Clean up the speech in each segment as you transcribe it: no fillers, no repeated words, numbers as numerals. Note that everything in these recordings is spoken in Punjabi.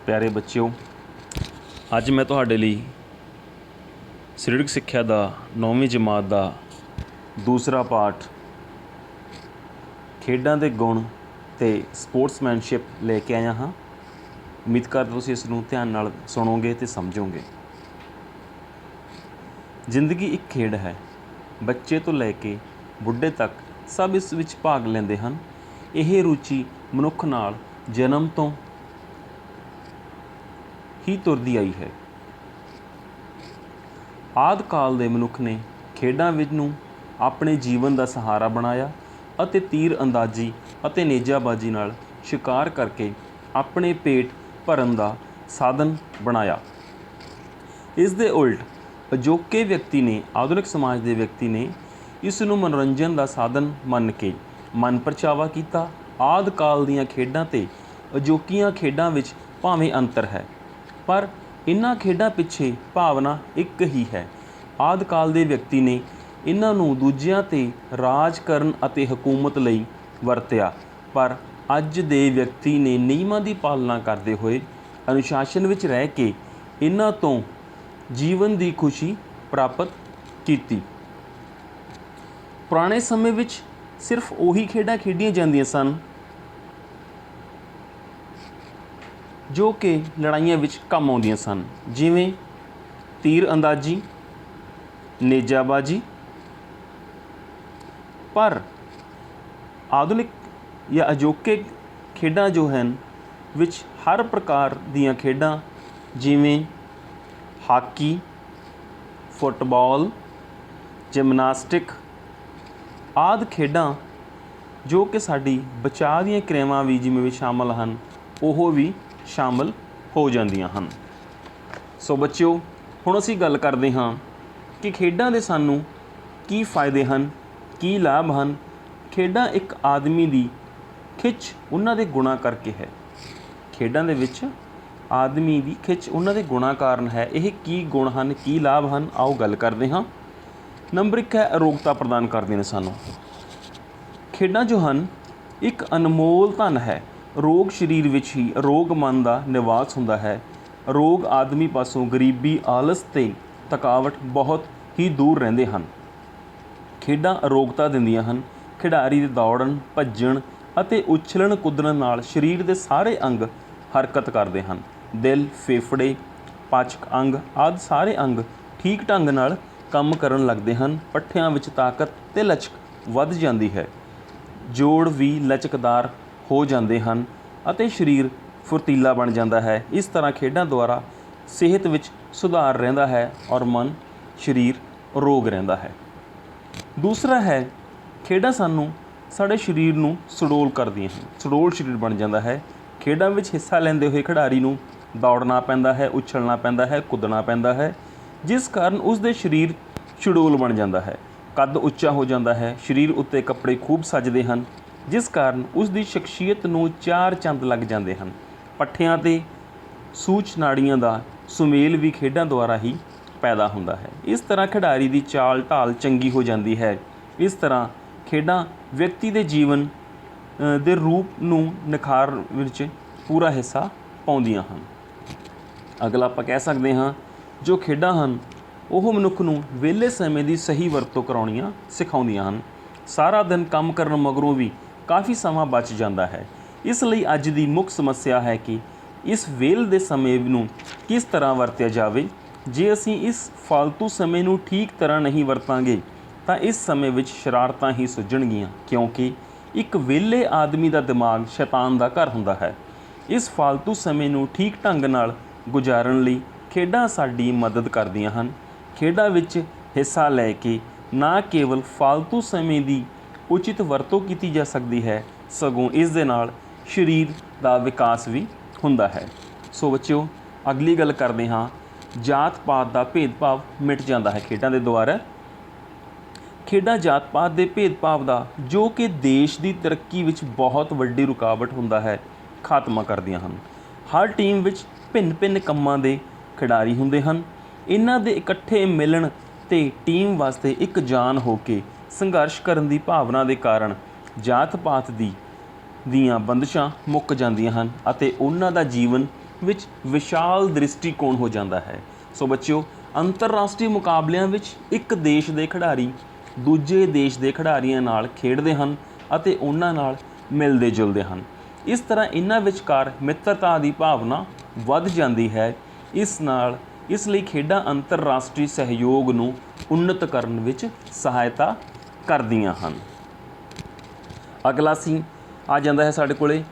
प्यारे बच्चों, ਅੱਜ मैं ਤੁਹਾਡੇ ਲਈ ਸਰੀਰਕ ਸਿੱਖਿਆ ਦਾ 9ਵੀਂ ਜਮਾਤ ਦਾ ਦੂਸਰਾ ਪਾਠ ਖੇਡਾਂ ਦੇ ਗੁਣ ਤੇ ਸਪੋਰਟਸਮੈਨਸ਼ਿਪ ਲੈ ਕੇ ਆਇਆ ਹਾਂ। ਉਮੀਦ ਕਰਦਾ ਤੁਸੀਂ ਇਸ ਨੂੰ ਧਿਆਨ ਨਾਲ ਸੁਣੋਗੇ ਤੇ ਸਮਝੋਗੇ। ਜ਼ਿੰਦਗੀ ਇੱਕ ਖੇਡ ਹੈ। ਬੱਚੇ ਤੋਂ ਲੈ ਕੇ ਬੁੱਢੇ ਤੱਕ ਸਭ ਇਸ ਵਿੱਚ ਭਾਗ ਲੈਂਦੇ ਹਨ। ਇਹ ਰੁਚੀ ਮਨੁੱਖ ਨਾਲ ਜਨਮ ਤੋਂ ਹੀ ਤੁਰਦੀ ਆਈ ਹੈ। ਆਦਿ ਕਾਲ ਦੇ ਮਨੁੱਖ ਨੇ ਖੇਡਾਂ ਵਿੱਚ ਨੂੰ ਆਪਣੇ ਜੀਵਨ ਦਾ ਸਹਾਰਾ ਬਣਾਇਆ ਅਤੇ ਤੀਰ ਅੰਦਾਜ਼ੀ ਅਤੇ ਨੇਜਾਬਾਜ਼ੀ ਨਾਲ ਸ਼ਿਕਾਰ ਕਰਕੇ ਆਪਣੇ ਪੇਟ ਭਰਨ ਦਾ ਸਾਧਨ ਬਣਾਇਆ। ਇਸ ਦੇ ਉਲਟ ਅਜੋਕੇ ਵਿਅਕਤੀ ਨੇ ਆਧੁਨਿਕ ਸਮਾਜ ਦੇ ਵਿਅਕਤੀ ਨੇ ਇਸ ਨੂੰ ਮਨੋਰੰਜਨ ਦਾ ਸਾਧਨ ਮੰਨ ਕੇ ਮਨ ਪਰਚਾਵਾ ਕੀਤਾ। ਆਦਿ ਕਾਲ ਦੀਆਂ ਖੇਡਾਂ ਅਤੇ ਅਜੋਕੀਆਂ ਖੇਡਾਂ ਵਿੱਚ ਭਾਵੇਂ ਅੰਤਰ ਹੈ, ਪਰ ਇਹਨਾਂ ਖੇਡਾਂ ਪਿੱਛੇ ਭਾਵਨਾ ਇੱਕ ਹੀ ਹੈ। ਆਦਿ ਕਾਲ ਦੇ ਵਿਅਕਤੀ ਨੇ ਇਹਨਾਂ ਨੂੰ ਦੂਜਿਆਂ 'ਤੇ ਰਾਜ ਕਰਨ ਅਤੇ ਹਕੂਮਤ ਲਈ ਵਰਤਿਆ, ਪਰ ਅੱਜ ਦੇ ਵਿਅਕਤੀ ਨੇ ਨਿਯਮਾਂ ਦੀ ਪਾਲਣਾ ਕਰਦੇ ਹੋਏ ਅਨੁਸ਼ਾਸਨ ਵਿੱਚ ਰਹਿ ਕੇ ਇਹਨਾਂ ਤੋਂ ਜੀਵਨ ਦੀ ਖੁਸ਼ੀ ਪ੍ਰਾਪਤ ਕੀਤੀ। ਪੁਰਾਣੇ ਸਮੇਂ ਵਿੱਚ ਸਿਰਫ ਉਹੀ ਖੇਡਾਂ ਖੇਡੀਆਂ ਜਾਂਦੀਆਂ ਸਨ ਜੋ ਕਿ ਲੜਾਈਆਂ ਵਿੱਚ ਕੰਮ ਆਉਂਦੀਆਂ ਸਨ, ਜਿਵੇਂ ਤੀਰ ਅੰਦਾਜ਼ੀ, ਨੇਜਾਬਾਜ਼ੀ। ਪਰ ਆਧੁਨਿਕ ਜਾਂ ਅਜੋਕੇ ਖੇਡਾਂ ਜੋ ਹਨ ਵਿੱਚ ਹਰ ਪ੍ਰਕਾਰ ਦੀਆਂ ਖੇਡਾਂ ਜਿਵੇਂ ਹਾਕੀ, ਫੁੱਟਬਾਲ, ਜਿਮਨਾਸਟਿਕ ਆਦਿ ਖੇਡਾਂ ਜੋ ਕਿ ਸਾਡੀ ਬਚਾਅ ਦੀਆਂ ਕਿਰਿਆਵਾਂ ਵੀ ਜਿਵੇਂ ਵੀ ਸ਼ਾਮਲ ਹਨ, ਉਹ ਵੀ ਸ਼ਾਮਲ ਹੋ ਜਾਂਦੀਆਂ ਹਨ। ਸੋ ਬੱਚਿਓ, ਹੁਣ ਅਸੀਂ ਗੱਲ ਕਰਦੇ ਹਾਂ ਕਿ ਖੇਡਾਂ ਦੇ ਸਾਨੂੰ ਕੀ ਫਾਇਦੇ ਹਨ, ਕੀ ਲਾਭ ਹਨ। ਖੇਡਾਂ ਇੱਕ ਆਦਮੀ ਦੀ ਖਿੱਚ ਉਹਨਾਂ ਦੇ ਗੁਣਾਂ ਕਰਕੇ ਹੈ। ਖੇਡਾਂ ਦੇ ਵਿੱਚ ਆਦਮੀ ਦੀ ਖਿੱਚ ਉਹਨਾਂ ਦੇ ਗੁਣਾਂ ਕਾਰਨ ਹੈ। ਇਹ ਕੀ ਗੁਣ ਹਨ, ਕੀ ਲਾਭ ਹਨ, ਆਓ ਗੱਲ ਕਰਦੇ ਹਾਂ। ਨੰਬਰ 1 ਹੈ ਅਰੋਗਤਾ ਪ੍ਰਦਾਨ ਕਰਦੀਆਂ ਨੇ ਸਾਨੂੰ। ਖੇਡਾਂ ਜੋ ਹਨ ਇੱਕ ਅਨਮੋਲ ਧਨ ਹੈ। ਰੋਗ ਸਰੀਰ ਵਿੱਚ ਹੀ ਅਰੋਗ ਮਨ ਦਾ ਨਿਵਾਸ ਹੁੰਦਾ ਹੈ। ਰੋਗ ਆਦਮੀ ਪਾਸੋਂ ਗਰੀਬੀ, ਆਲਸ ਅਤੇ ਥਕਾਵਟ ਬਹੁਤ ਹੀ ਦੂਰ ਰਹਿੰਦੇ ਹਨ। ਖੇਡਾਂ ਅਰੋਗਤਾ ਦਿੰਦੀਆਂ ਹਨ। ਖਿਡਾਰੀ ਦੇ ਦੌੜਨ, ਭੱਜਣ ਅਤੇ ਉਛਲਣ ਕੁੱਦਣ ਨਾਲ ਸਰੀਰ ਦੇ ਸਾਰੇ ਅੰਗ ਹਰਕਤ ਕਰਦੇ ਹਨ। ਦਿਲ, ਫੇਫੜੇ, ਪਾਚਕ ਅੰਗ ਆਦਿ ਸਾਰੇ ਅੰਗ ਠੀਕ ਢੰਗ ਨਾਲ ਕੰਮ ਕਰਨ ਲੱਗਦੇ ਹਨ। ਪੱਠਿਆਂ ਵਿੱਚ ਤਾਕਤ ਅਤੇ ਲਚਕ ਵੱਧ ਜਾਂਦੀ ਹੈ। ਜੋੜ ਵੀ ਲਚਕਦਾਰ ਹੋ ਜਾਂਦੇ ਹਨ ਅਤੇ ਸਰੀਰ ਫੁਰਤੀਲਾ ਬਣ ਜਾਂਦਾ ਹੈ। ਇਸ ਤਰ੍ਹਾਂ ਖੇਡਾਂ ਦੁਆਰਾ ਸਿਹਤ ਵਿੱਚ ਸੁਧਾਰ ਰਹਿੰਦਾ ਹੈ ਔਰ ਮਨ, ਸਰੀਰ ਅਰੋਗ ਰਹਿੰਦਾ ਹੈ। ਦੂਸਰਾ ਹੈ ਖੇਡਾਂ ਸਾਨੂੰ ਸਾਡੇ ਸਰੀਰ ਨੂੰ ਸੁਡੌਲ ਕਰਦੀਆਂ ਹਨ। ਸੁਡੌਲ ਸਰੀਰ ਬਣ ਜਾਂਦਾ ਹੈ। ਖੇਡਾਂ ਵਿੱਚ ਹਿੱਸਾ ਲੈਂਦੇ ਹੋਏ ਖਿਡਾਰੀ ਨੂੰ ਦੌੜਨਾ ਪੈਂਦਾ ਹੈ, ਉਛਲਣਾ ਪੈਂਦਾ ਹੈ, ਕੁੱਦਣਾ ਪੈਂਦਾ ਹੈ, ਜਿਸ ਕਾਰਨ ਉਸ ਦੇ ਸਰੀਰ ਸੁਡੌਲ ਬਣ ਜਾਂਦਾ ਹੈ। ਕੱਦ ਉੱਚਾ ਹੋ ਜਾਂਦਾ ਹੈ। ਸਰੀਰ ਉੱਤੇ ਕੱਪੜੇ ਖੂਬ ਸੱਜਦੇ ਹਨ, ਜਿਸ ਕਾਰਨ ਉਸ ਦੀ ਸ਼ਖਸੀਅਤ ਨੂੰ ਚਾਰ ਚੰਦ ਲੱਗ ਜਾਂਦੇ ਹਨ। ਪੱਠਿਆਂ 'ਤੇ ਸੂਚ ਨਾੜੀਆਂ ਦਾ ਸੁਮੇਲ ਵੀ ਖੇਡਾਂ ਦੁਆਰਾ ਹੀ ਪੈਦਾ ਹੁੰਦਾ ਹੈ। ਇਸ ਤਰ੍ਹਾਂ ਖਿਡਾਰੀ ਦੀ ਚਾਲ ਢਾਲ ਚੰਗੀ ਹੋ ਜਾਂਦੀ ਹੈ। ਇਸ ਤਰ੍ਹਾਂ ਖੇਡਾਂ ਵਿਅਕਤੀ ਦੇ ਜੀਵਨ ਦੇ ਰੂਪ ਨੂੰ ਨਿਖਾਰ ਵਿੱਚ ਪੂਰਾ ਹਿੱਸਾ ਪਾਉਂਦੀਆਂ ਹਨ। ਅਗਲਾ ਆਪਾਂ ਕਹਿ ਸਕਦੇ ਹਾਂ ਜੋ ਖੇਡਾਂ ਹਨ ਉਹ ਮਨੁੱਖ ਨੂੰ ਵਿਹਲੇ ਸਮੇਂ ਦੀ ਸਹੀ ਵਰਤੋਂ ਕਰਾਉਣੀਆਂ ਸਿਖਾਉਂਦੀਆਂ ਹਨ। ਸਾਰਾ ਦਿਨ ਕੰਮ ਕਰਨ ਮਗਰੋਂ ਵੀ ਕਾਫੀ ਸਮਾਂ ਬਚ ਜਾਂਦਾ ਹੈ। ਇਸ ਲਈ ਅੱਜ ਦੀ ਮੁੱਖ ਸਮੱਸਿਆ ਹੈ ਕਿ ਇਸ ਵਿਹਲ ਦੇ ਸਮੇਂ ਨੂੰ ਕਿਸ ਤਰ੍ਹਾਂ ਵਰਤਿਆ ਜਾਵੇ। ਜੇ ਅਸੀਂ ਇਸ ਫਾਲਤੂ ਸਮੇਂ ਨੂੰ ਠੀਕ ਤਰ੍ਹਾਂ ਨਹੀਂ ਵਰਤਾਂਗੇ ਤਾਂ ਇਸ ਸਮੇਂ ਵਿੱਚ ਸ਼ਰਾਰਤਾਂ ਹੀ ਸੁੱਝਣਗੀਆਂ, ਕਿਉਂਕਿ ਇੱਕ ਵਿਹਲੇ ਆਦਮੀ ਦਾ ਦਿਮਾਗ ਸ਼ੈਤਾਨ ਦਾ ਘਰ ਹੁੰਦਾ ਹੈ। ਇਸ ਫਾਲਤੂ ਸਮੇਂ ਨੂੰ ਠੀਕ ਢੰਗ ਨਾਲ ਗੁਜ਼ਾਰਨ ਲਈ ਖੇਡਾਂ ਸਾਡੀ ਮਦਦ ਕਰਦੀਆਂ ਹਨ। ਖੇਡਾਂ ਵਿੱਚ ਹਿੱਸਾ ਲੈ ਕੇ ਨਾ ਕੇਵਲ ਫਾਲਤੂ ਸਮੇਂ ਦੀ ਉਚਿਤ ਵਰਤੋਂ ਕੀਤੀ ਜਾ ਸਕਦੀ ਹੈ, ਸਗੋਂ ਇਸ ਦੇ ਨਾਲ ਸਰੀਰ ਦਾ ਵਿਕਾਸ ਵੀ ਹੁੰਦਾ ਹੈ। ਸੋ ਬੱਚਿਓ, ਅਗਲੀ ਗੱਲ ਕਰਦੇ ਹਾਂ। ਜਾਤ ਪਾਤ ਦਾ ਭੇਦਭਾਵ ਮਿਟ ਜਾਂਦਾ ਹੈ ਖੇਡਾਂ ਦੇ ਦੁਆਰਾ। ਖੇਡਾਂ ਜਾਤ ਪਾਤ ਦੇ ਭੇਦਭਾਵ ਦਾ, ਜੋ ਕਿ ਦੇਸ਼ ਦੀ ਤਰੱਕੀ ਵਿੱਚ ਬਹੁਤ ਵੱਡੀ ਰੁਕਾਵਟ ਹੁੰਦਾ ਹੈ, ਖਾਤਮਾ ਕਰਦੀਆਂ ਹਨ। ਹਰ ਟੀਮ ਵਿੱਚ ਭਿੰਨ ਭਿੰਨ ਕੰਮਾਂ ਦੇ ਖਿਡਾਰੀ ਹੁੰਦੇ ਹਨ। ਇਹਨਾਂ ਦੇ ਇਕੱਠੇ ਮਿਲਣ ਅਤੇ ਟੀਮ ਵਾਸਤੇ ਇੱਕ ਜਾਨ ਹੋ ਕੇ ਸੰਘਰਸ਼ ਕਰਨ ਦੀ ਭਾਵਨਾ ਦੇ ਕਾਰਨ ਜਾਤ ਪਾਤ ਦੀਆਂ ਬੰਦਿਸ਼ਾਂ ਮੁੱਕ ਜਾਂਦੀਆਂ ਹਨ ਅਤੇ ਉਹਨਾਂ ਦਾ ਜੀਵਨ ਵਿੱਚ ਵਿਸ਼ਾਲ ਦ੍ਰਿਸ਼ਟੀਕੋਣ ਹੋ ਜਾਂਦਾ ਹੈ। ਸੋ ਬੱਚਿਓ, ਅੰਤਰਰਾਸ਼ਟਰੀ ਮੁਕਾਬਲਿਆਂ ਵਿੱਚ ਇੱਕ ਦੇਸ਼ ਦੇ ਖਿਡਾਰੀ ਦੂਜੇ ਦੇਸ਼ ਦੇ ਖਿਡਾਰੀਆਂ ਨਾਲ ਖੇਡਦੇ ਹਨ ਅਤੇ ਉਹਨਾਂ ਨਾਲ ਮਿਲਦੇ ਜੁਲਦੇ ਹਨ। ਇਸ ਤਰ੍ਹਾਂ ਇਹਨਾਂ ਵਿਚਕਾਰ ਮਿੱਤਰਤਾ ਦੀ ਭਾਵਨਾ ਵੱਧ ਜਾਂਦੀ ਹੈ। ਇਸ ਲਈ ਖੇਡਾਂ ਅੰਤਰਰਾਸ਼ਟਰੀ ਸਹਿਯੋਗ ਨੂੰ ਉੱਨਤ ਕਰਨ ਵਿੱਚ ਸਹਾਇਤਾ ਕਰਦੀਆਂ ਹਨ। ਅਗਲਾ ਸੀ ਆ ਜਾਂਦਾ ਹੈ ਸਾਡੇ ਕੋਲੇ,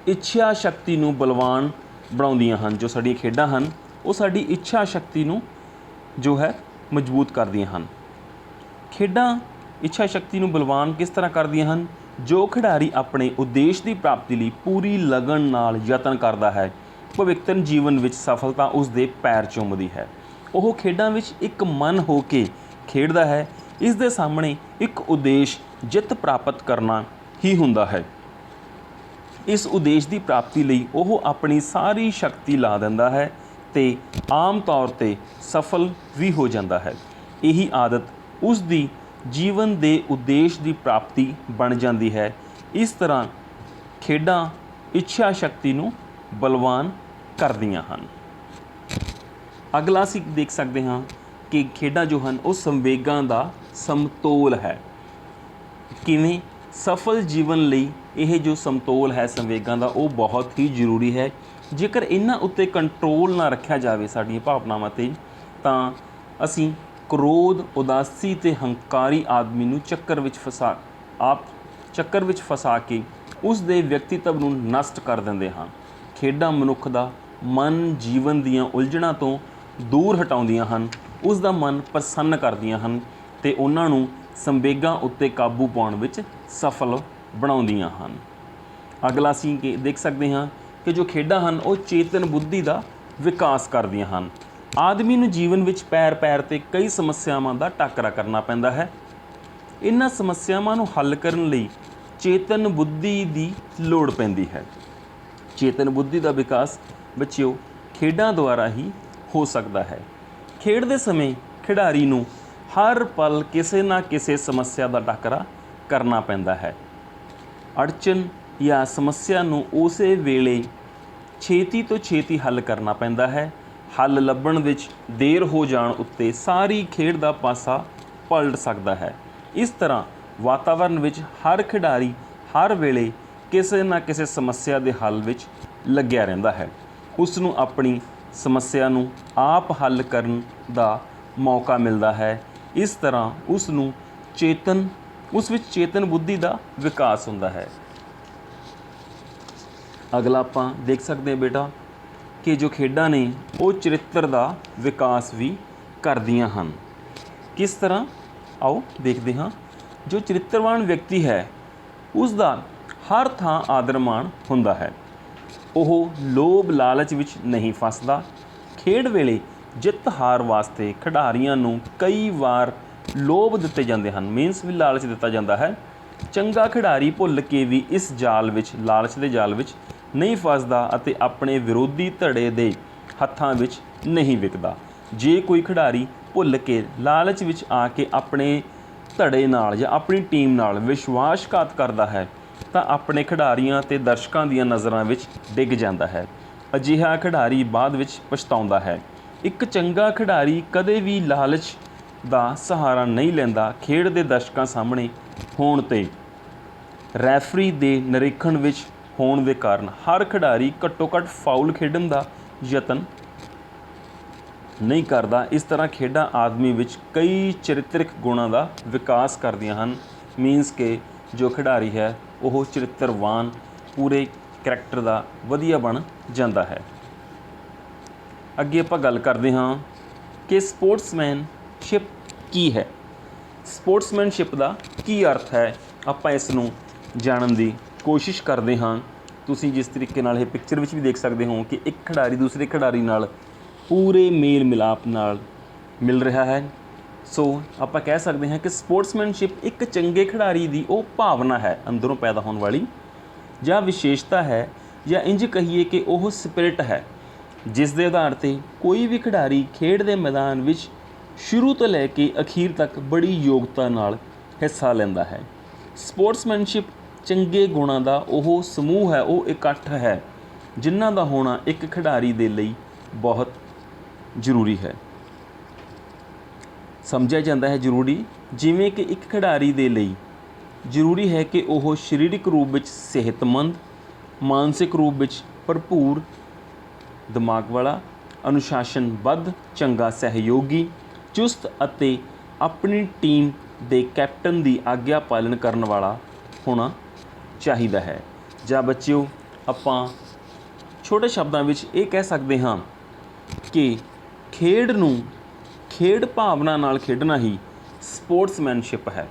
ਇੱਛਾ ਸ਼ਕਤੀ ਨੂੰ ਬਲਵਾਨ ਬਣਾਉਂਦੀਆਂ ਹਨ। ਜੋ ਸਾਡੀਆਂ ਖੇਡਾਂ ਹਨ ਉਹ ਸਾਡੀ ਇੱਛਾ ਸ਼ਕਤੀ ਨੂੰ ਜੋ ਹੈ ਮਜ਼ਬੂਤ ਕਰਦੀਆਂ ਹਨ। ਖੇਡਾਂ ਇੱਛਾ ਸ਼ਕਤੀ ਨੂੰ ਬਲਵਾਨ ਕਿਸ ਤਰ੍ਹਾਂ ਕਰਦੀਆਂ ਹਨ? ਜੋ ਖਿਡਾਰੀ ਆਪਣੇ ਉਦੇਸ਼ ਦੀ ਪ੍ਰਾਪਤੀ ਲਈ ਪੂਰੀ ਲਗਨ ਨਾਲ ਯਤਨ ਕਰਦਾ ਹੈ, ਭਵਿੱਖਤਨ ਜੀਵਨ ਵਿੱਚ ਸਫਲਤਾ ਉਸ ਦੇ ਪੈਰ ਚੁੰਮਦੀ ਹੈ। ਉਹ ਖੇਡਾਂ ਵਿੱਚ ਇੱਕ ਮਨ ਹੋ ਕੇ ਖੇਡਦਾ ਹੈ। ਇਸ ਦੇ ਸਾਹਮਣੇ ਇੱਕ ਉਦੇਸ਼ ਜਿੱਤ ਪ੍ਰਾਪਤ ਕਰਨਾ ਹੀ ਹੁੰਦਾ ਹੈ। ਇਸ ਉਦੇਸ਼ ਦੀ ਪ੍ਰਾਪਤੀ ਲਈ ਉਹ ਆਪਣੀ ਸਾਰੀ ਸ਼ਕਤੀ ਲਾ ਦਿੰਦਾ ਹੈ ਅਤੇ ਆਮ ਤੌਰ 'ਤੇ ਸਫਲ ਵੀ ਹੋ ਜਾਂਦਾ ਹੈ। ਇਹੀ ਆਦਤ ਉਸ ਦੀ ਜੀਵਨ ਦੇ ਉਦੇਸ਼ ਦੀ ਪ੍ਰਾਪਤੀ ਬਣ ਜਾਂਦੀ ਹੈ। ਇਸ ਤਰ੍ਹਾਂ ਖੇਡਾਂ ਇੱਛਾ ਸ਼ਕਤੀ ਨੂੰ ਬਲਵਾਨ ਕਰਦੀਆਂ ਹਨ। ਅਗਲਾ ਅਸੀਂ ਦੇਖ ਸਕਦੇ ਹਾਂ ਕਿ ਖੇਡਾਂ ਜੋ ਹਨ ਉਹ ਸੰਵੇਗਾਂ ਦਾ ਸਮਤੋਲ ਹੈ। ਕਿਵੇਂ? ਸਫਲ ਜੀਵਨ ਲਈ ਇਹ ਜੋ ਸਮਤੋਲ ਹੈ ਸੰਵੇਗਾਂ ਦਾ, ਉਹ ਬਹੁਤ ਹੀ ਜ਼ਰੂਰੀ ਹੈ। ਜੇਕਰ ਇਹਨਾਂ ਉੱਤੇ ਕੰਟਰੋਲ ਨਾ ਰੱਖਿਆ ਜਾਵੇ ਸਾਡੀਆਂ ਭਾਵਨਾਵਾਂ 'ਤੇ, ਤਾਂ ਅਸੀਂ ਕ੍ਰੋਧ, ਉਦਾਸੀ ਅਤੇ ਹੰਕਾਰੀ ਆਦਮੀ ਨੂੰ ਚੱਕਰ ਵਿੱਚ ਫਸਾ ਕੇ ਉਸ ਦੇ ਵਿਅਕਤੀਤਵ ਨੂੰ ਨਸ਼ਟ ਕਰ ਦਿੰਦੇ ਹਾਂ। ਖੇਡਾਂ ਮਨੁੱਖ ਦਾ ਮਨ ਜੀਵਨ ਦੀਆਂ ਉਲਝਣਾਂ ਤੋਂ ਦੂਰ ਹਟਾਉਂਦੀਆਂ ਹਨ, ਉਸ ਦਾ ਮਨ ਪ੍ਰਸੰਨ ਕਰਦੀਆਂ ਹਨ ਅਤੇ ਉਹਨਾਂ ਨੂੰ ਸੰਵੇਗਾਂ ਉੱਤੇ ਕਾਬੂ ਪਾਉਣ ਵਿੱਚ ਸਫਲ ਬਣਾਉਂਦੀਆਂ ਹਨ। ਅਗਲਾ ਅਸੀਂ ਦੇਖ ਸਕਦੇ ਹਾਂ ਕਿ ਜੋ ਖੇਡਾਂ ਹਨ ਉਹ ਚੇਤਨ ਬੁੱਧੀ ਦਾ ਵਿਕਾਸ ਕਰਦੀਆਂ ਹਨ। ਆਦਮੀ ਨੂੰ ਜੀਵਨ ਵਿੱਚ ਪੈਰ ਪੈਰ 'ਤੇ ਕਈ ਸਮੱਸਿਆਵਾਂ ਦਾ ਟਾਕਰਾ ਕਰਨਾ ਪੈਂਦਾ ਹੈ। ਇਹਨਾਂ ਸਮੱਸਿਆਵਾਂ ਨੂੰ ਹੱਲ ਕਰਨ ਲਈ ਚੇਤਨ ਬੁੱਧੀ ਦੀ ਲੋੜ ਪੈਂਦੀ ਹੈ। ਚੇਤਨ ਬੁੱਧੀ ਦਾ ਵਿਕਾਸ ਬੱਚਿਓ ਖੇਡਾਂ ਦੁਆਰਾ ਹੀ ਹੋ ਸਕਦਾ ਹੈ। ਖੇਡਦੇ ਸਮੇਂ ਖਿਡਾਰੀ ਨੂੰ ਹਰ ਪਲ ਕਿਸੇ ਨਾ ਕਿਸੇ ਸਮੱਸਿਆ ਦਾ ਟਾਕਰਾ ਕਰਨਾ ਪੈਂਦਾ ਹੈ। ਅੜਚਨ ਜਾਂ ਸਮੱਸਿਆ ਨੂੰ ਉਸੇ ਵੇਲੇ ਛੇਤੀ ਤੋਂ ਛੇਤੀ ਹੱਲ ਕਰਨਾ ਪੈਂਦਾ ਹੈ। ਹੱਲ ਲੱਭਣ ਵਿੱਚ ਦੇਰ ਹੋ ਜਾਣ ਉੱਤੇ ਸਾਰੀ ਖੇਡ ਦਾ ਪਾਸਾ ਪਲਟ ਸਕਦਾ ਹੈ। ਇਸ ਤਰ੍ਹਾਂ ਵਾਤਾਵਰਨ ਵਿੱਚ ਹਰ ਖਿਡਾਰੀ ਹਰ ਵੇਲੇ ਕਿਸੇ ਨਾ ਕਿਸੇ ਸਮੱਸਿਆ ਦੇ ਹੱਲ ਵਿੱਚ ਲੱਗਿਆ ਰਹਿੰਦਾ ਹੈ। ਉਸ ਨੂੰ ਆਪਣੀ ਸਮੱਸਿਆ ਨੂੰ ਆਪ ਹੱਲ ਕਰਨ ਦਾ ਮੌਕਾ ਮਿਲਦਾ ਹੈ। ਇਸ ਤਰ੍ਹਾਂ ਉਸ ਵਿੱਚ ਚੇਤਨ ਬੁੱਧੀ ਦਾ ਵਿਕਾਸ ਹੁੰਦਾ ਹੈ। ਅਗਲਾ ਆਪਾਂ ਦੇਖ ਸਕਦੇ ਹਾਂ ਬੇਟਾ ਕਿ ਜੋ ਖੇਡਾਂ ਨੇ ਉਹ ਚਰਿੱਤਰ ਦਾ ਵਿਕਾਸ ਵੀ ਕਰਦੀਆਂ ਹਨ। ਕਿਸ ਤਰ੍ਹਾਂ? ਆਓ ਦੇਖਦੇ ਹਾਂ। ਜੋ ਚਰਿੱਤਰਵਾਨ ਵਿਅਕਤੀ ਹੈ ਉਸ ਦਾ ਹਰ ਥਾਂ ਆਦਰ ਮਾਣ ਹੁੰਦਾ ਹੈ। ਉਹ ਲੋਭ ਲਾਲਚ ਵਿੱਚ ਨਹੀਂ ਫਸਦਾ। ਖੇਡ ਵੇਲੇ ਜਿੱਤ ਹਾਰ ਵਾਸਤੇ ਖਿਡਾਰੀਆਂ ਨੂੰ ਕਈ ਵਾਰ ਲੋਭ ਦਿੱਤੇ ਜਾਂਦੇ ਹਨ, ਮੀਨਸ ਵੀ ਲਾਲਚ ਦਿੱਤਾ ਜਾਂਦਾ ਹੈ। ਚੰਗਾ ਖਿਡਾਰੀ ਭੁੱਲ ਕੇ ਵੀ ਇਸ ਲਾਲਚ ਦੇ ਜਾਲ ਵਿੱਚ ਨਹੀਂ ਫਸਦਾ ਅਤੇ ਆਪਣੇ ਵਿਰੋਧੀ ਧੜੇ ਦੇ ਹੱਥਾਂ ਵਿੱਚ ਨਹੀਂ ਵਿਕਦਾ। ਜੇ ਕੋਈ ਖਿਡਾਰੀ ਭੁੱਲ ਕੇ ਲਾਲਚ ਵਿੱਚ ਆ ਕੇ ਆਪਣੇ ਧੜੇ ਨਾਲ ਜਾਂ ਆਪਣੀ ਟੀਮ ਨਾਲ ਵਿਸ਼ਵਾਸਘਾਤ ਕਰਦਾ ਹੈ ਤਾਂ ਆਪਣੇ ਖਿਡਾਰੀਆਂ ਅਤੇ ਦਰਸ਼ਕਾਂ ਦੀਆਂ ਨਜ਼ਰਾਂ ਵਿੱਚ ਡਿੱਗ ਜਾਂਦਾ ਹੈ। ਅਜਿਹਾ ਖਿਡਾਰੀ ਬਾਅਦ ਵਿੱਚ ਪਛਤਾਉਂਦਾ ਹੈ। ਇੱਕ ਚੰਗਾ ਖਿਡਾਰੀ ਕਦੇ ਵੀ ਲਾਲਚ ਦਾ ਸਹਾਰਾ ਨਹੀਂ ਲੈਂਦਾ। ਖੇਡ ਦੇ ਦਰਸ਼ਕਾਂ ਸਾਹਮਣੇ ਹੋਣ 'ਤੇ ਰੈਫਰੀ ਦੇ ਨਿਰੀਖਣ ਵਿੱਚ ਹੋਣ ਦੇ ਕਾਰਨ ਹਰ ਖਿਡਾਰੀ ਘੱਟੋ ਘੱਟ ਫਾਉਲ ਖੇਡਣ ਦਾ ਯਤਨ ਨਹੀਂ ਕਰਦਾ। ਇਸ ਤਰ੍ਹਾਂ ਖੇਡਾਂ ਆਦਮੀ ਵਿੱਚ ਕਈ ਚਰਿੱਤਰਕ ਗੁਣਾਂ ਦਾ ਵਿਕਾਸ ਕਰਦੀਆਂ ਹਨ। ਮੀਨਸ ਕਿ ਜੋ ਖਿਡਾਰੀ ਹੈ ਉਹ ਚਰਿੱਤਰਵਾਨ, ਪੂਰੇ ਕਰੈਕਟਰ ਦਾ ਵਧੀਆ ਬਣ ਜਾਂਦਾ ਹੈ। ਅੱਗੇ ਆਪਾਂ ਗੱਲ ਕਰਦੇ ਹਾਂ ਕਿ ਸਪੋਰਟਸਮੈਨਸ਼ਿਪ ਕੀ ਹੈ। ਸਪੋਰਟਸਮੈਨਸ਼ਿਪ ਦਾ ਕੀ ਅਰਥ ਹੈ, ਆਪਾਂ ਇਸ ਨੂੰ ਜਾਣਨ ਦੀ ਕੋਸ਼ਿਸ਼ ਕਰਦੇ ਹਾਂ। ਤੁਸੀਂ ਜਿਸ ਤਰੀਕੇ ਨਾਲ ਇਹ ਪਿਕਚਰ ਵਿੱਚ ਵੀ ਦੇਖ ਸਕਦੇ ਹੋ ਕਿ ਇੱਕ ਖਿਡਾਰੀ ਦੂਸਰੇ ਖਿਡਾਰੀ ਨਾਲ ਪੂਰੇ ਮੇਲ ਮਿਲਾਪ ਨਾਲ ਮਿਲ ਰਿਹਾ ਹੈ। ਸੋ ਆਪਾਂ ਕਹਿ ਸਕਦੇ ਹਾਂ ਕਿ ਸਪੋਰਟਸਮੈਨਸ਼ਿਪ ਇੱਕ ਚੰਗੇ ਖਿਡਾਰੀ ਦੀ ਉਹ ਭਾਵਨਾ ਹੈ, ਅੰਦਰੋਂ ਪੈਦਾ ਹੋਣ ਵਾਲੀ, ਜਾਂ ਵਿਸ਼ੇਸ਼ਤਾ ਹੈ, ਜਾਂ ਇੰਝ ਕਹੀਏ ਕਿ ਉਹ ਸਪਿਰਿਟ ਹੈ, ਜਿਸ ਦੇ ਆਧਾਰ 'ਤੇ ਕੋਈ ਵੀ ਖਿਡਾਰੀ ਖੇਡ ਦੇ ਮੈਦਾਨ ਵਿੱਚ ਸ਼ੁਰੂ ਤੋਂ ਲੈ ਕੇ ਅਖੀਰ ਤੱਕ ਬੜੀ ਯੋਗਤਾ ਨਾਲ ਹਿੱਸਾ ਲੈਂਦਾ ਹੈ। ਸਪੋਰਟਸਮੈਨਸ਼ਿਪ ਚੰਗੇ ਗੁਣਾਂ ਦਾ ਉਹ ਸਮੂਹ ਹੈ, ਉਹ ਇਕੱਠ ਹੈ ਜਿਨ੍ਹਾਂ ਦਾ ਹੋਣਾ ਇੱਕ ਖਿਡਾਰੀ ਦੇ ਲਈ ਬਹੁਤ ਜ਼ਰੂਰੀ ਹੈ। ਸਮਝਿਆ ਜਾਂਦਾ ਹੈ ਜ਼ਰੂਰੀ, ਜਿਵੇਂ ਕਿ ਇੱਕ ਖਿਡਾਰੀ ਦੇ ਲਈ ਜ਼ਰੂਰੀ ਹੈ ਕਿ ਉਹ ਸਰੀਰਕ ਰੂਪ ਵਿੱਚ ਸਿਹਤਮੰਦ, ਮਾਨਸਿਕ ਰੂਪ ਵਿੱਚ ਭਰਪੂਰ, ਦਿਮਾਗ ਵਾਲਾ, ਅਨੁਸ਼ਾਸਨਬੱਧ, ਚੰਗਾ ਸਹਿਯੋਗੀ, ਚੁਸਤ ਅਤੇ ਆਪਣੀ ਟੀਮ ਦੇ ਕੈਪਟਨ ਦੀ ਆਗਿਆ ਪਾਲਣ ਕਰਨ ਵਾਲਾ ਹੋਣਾ ਚਾਹੀਦਾ ਹੈ। ਜਾਂ ਬੱਚਿਓ, ਆਪਾਂ ਛੋਟੇ ਸ਼ਬਦਾਂ ਵਿੱਚ ਇਹ ਕਹਿ ਸਕਦੇ ਹਾਂ ਕਿ ਖੇਡ ਨੂੰ ਖੇਡ ਭਾਵਨਾ ਨਾਲ ਖੇਡਣਾ ਹੀ ਸਪੋਰਟਸਮੈਨਸ਼ਿਪ ਹੈ।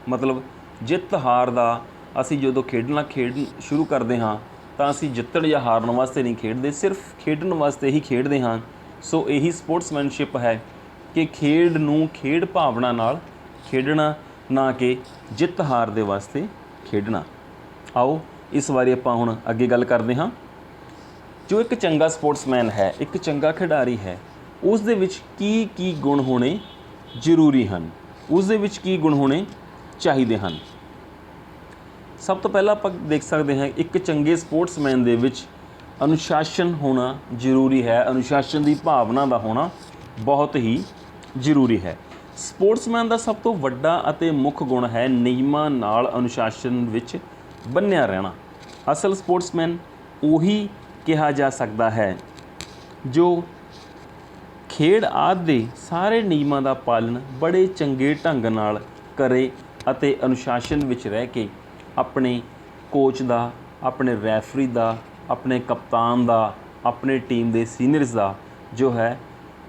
ਮਤਲਬ ਜਿੱਤ ਹਾਰ ਦਾ ਅਸੀਂ ਜਦੋਂ ਖੇਡ ਸ਼ੁਰੂ ਕਰਦੇ ਹਾਂ ਤਾਂ ਅਸੀਂ ਜਿੱਤਣ ਜਾਂ ਹਾਰਨ ਵਾਸਤੇ ਨਹੀਂ ਖੇਡਦੇ, ਸਿਰਫ ਖੇਡਣ ਵਾਸਤੇ ਹੀ ਖੇਡਦੇ ਹਾਂ। ਸੋ ਇਹੀ ਸਪੋਰਟਸਮੈਨਸ਼ਿਪ ਹੈ ਕਿ ਖੇਡ ਨੂੰ ਖੇਡ ਭਾਵਨਾ ਨਾਲ ਖੇਡਣਾ, ਨਾ ਕਿ ਜਿੱਤ ਹਾਰ ਦੇ ਵਾਸਤੇ ਖੇਡਣਾ। ਆਓ ਇਸ ਬਾਰੇ ਆਪਾਂ ਹੁਣ ਅੱਗੇ ਗੱਲ ਕਰਦੇ ਹਾਂ। ਜੋ ਇੱਕ ਚੰਗਾ ਸਪੋਰਟਸਮੈਨ ਹੈ, ਇੱਕ ਚੰਗਾ ਖਿਡਾਰੀ ਹੈ, ਉਸ ਦੇ ਵਿੱਚ ਕੀ ਕੀ ਗੁਣ ਹੋਣੇ ਜ਼ਰੂਰੀ ਹਨ, ਉਸ ਦੇ ਵਿੱਚ ਕੀ ਗੁਣ ਹੋਣੇ ਚਾਹੀਦੇ ਹਨ। ਸਭ ਤੋਂ ਪਹਿਲਾਂ ਆਪਾਂ ਦੇਖ ਸਕਦੇ ਹਾਂ ਇੱਕ ਚੰਗੇ ਸਪੋਰਟਸਮੈਨ ਦੇ ਵਿੱਚ ਅਨੁਸ਼ਾਸਨ ਹੋਣਾ ਜ਼ਰੂਰੀ ਹੈ। ਅਨੁਸ਼ਾਸਨ ਦੀ ਭਾਵਨਾ ਦਾ ਹੋਣਾ ਬਹੁਤ ਹੀ ਜ਼ਰੂਰੀ ਹੈ। ਸਪੋਰਟਸਮੈਨ ਦਾ ਸਭ ਤੋਂ ਵੱਡਾ ਅਤੇ ਮੁੱਖ ਗੁਣ ਹੈ ਨਿਯਮਾਂ ਨਾਲ ਅਨੁਸ਼ਾਸਨ ਵਿੱਚ ਬੰਨ੍ਹਿਆ ਰਹਿਣਾ। ਅਸਲ ਸਪੋਰਟਸਮੈਨ ਉਹੀ ਕਿਹਾ ਜਾ ਸਕਦਾ ਹੈ ਜੋ ਖੇਡ ਆਦਿ ਦੇ ਸਾਰੇ ਨਿਯਮਾਂ ਦਾ ਪਾਲਣ ਬੜੇ ਚੰਗੇ ਢੰਗ ਨਾਲ ਕਰੇ ਅਤੇ ਅਨੁਸ਼ਾਸਨ ਵਿੱਚ ਰਹਿ ਕੇ ਆਪਣੇ ਕੋਚ ਦਾ, ਆਪਣੇ ਰੈਫਰੀ ਦਾ, ਆਪਣੇ ਕਪਤਾਨ ਦਾ, ਆਪਣੇ ਟੀਮ ਦੇ ਸੀਨੀਅਰਸ ਦਾ ਜੋ ਹੈ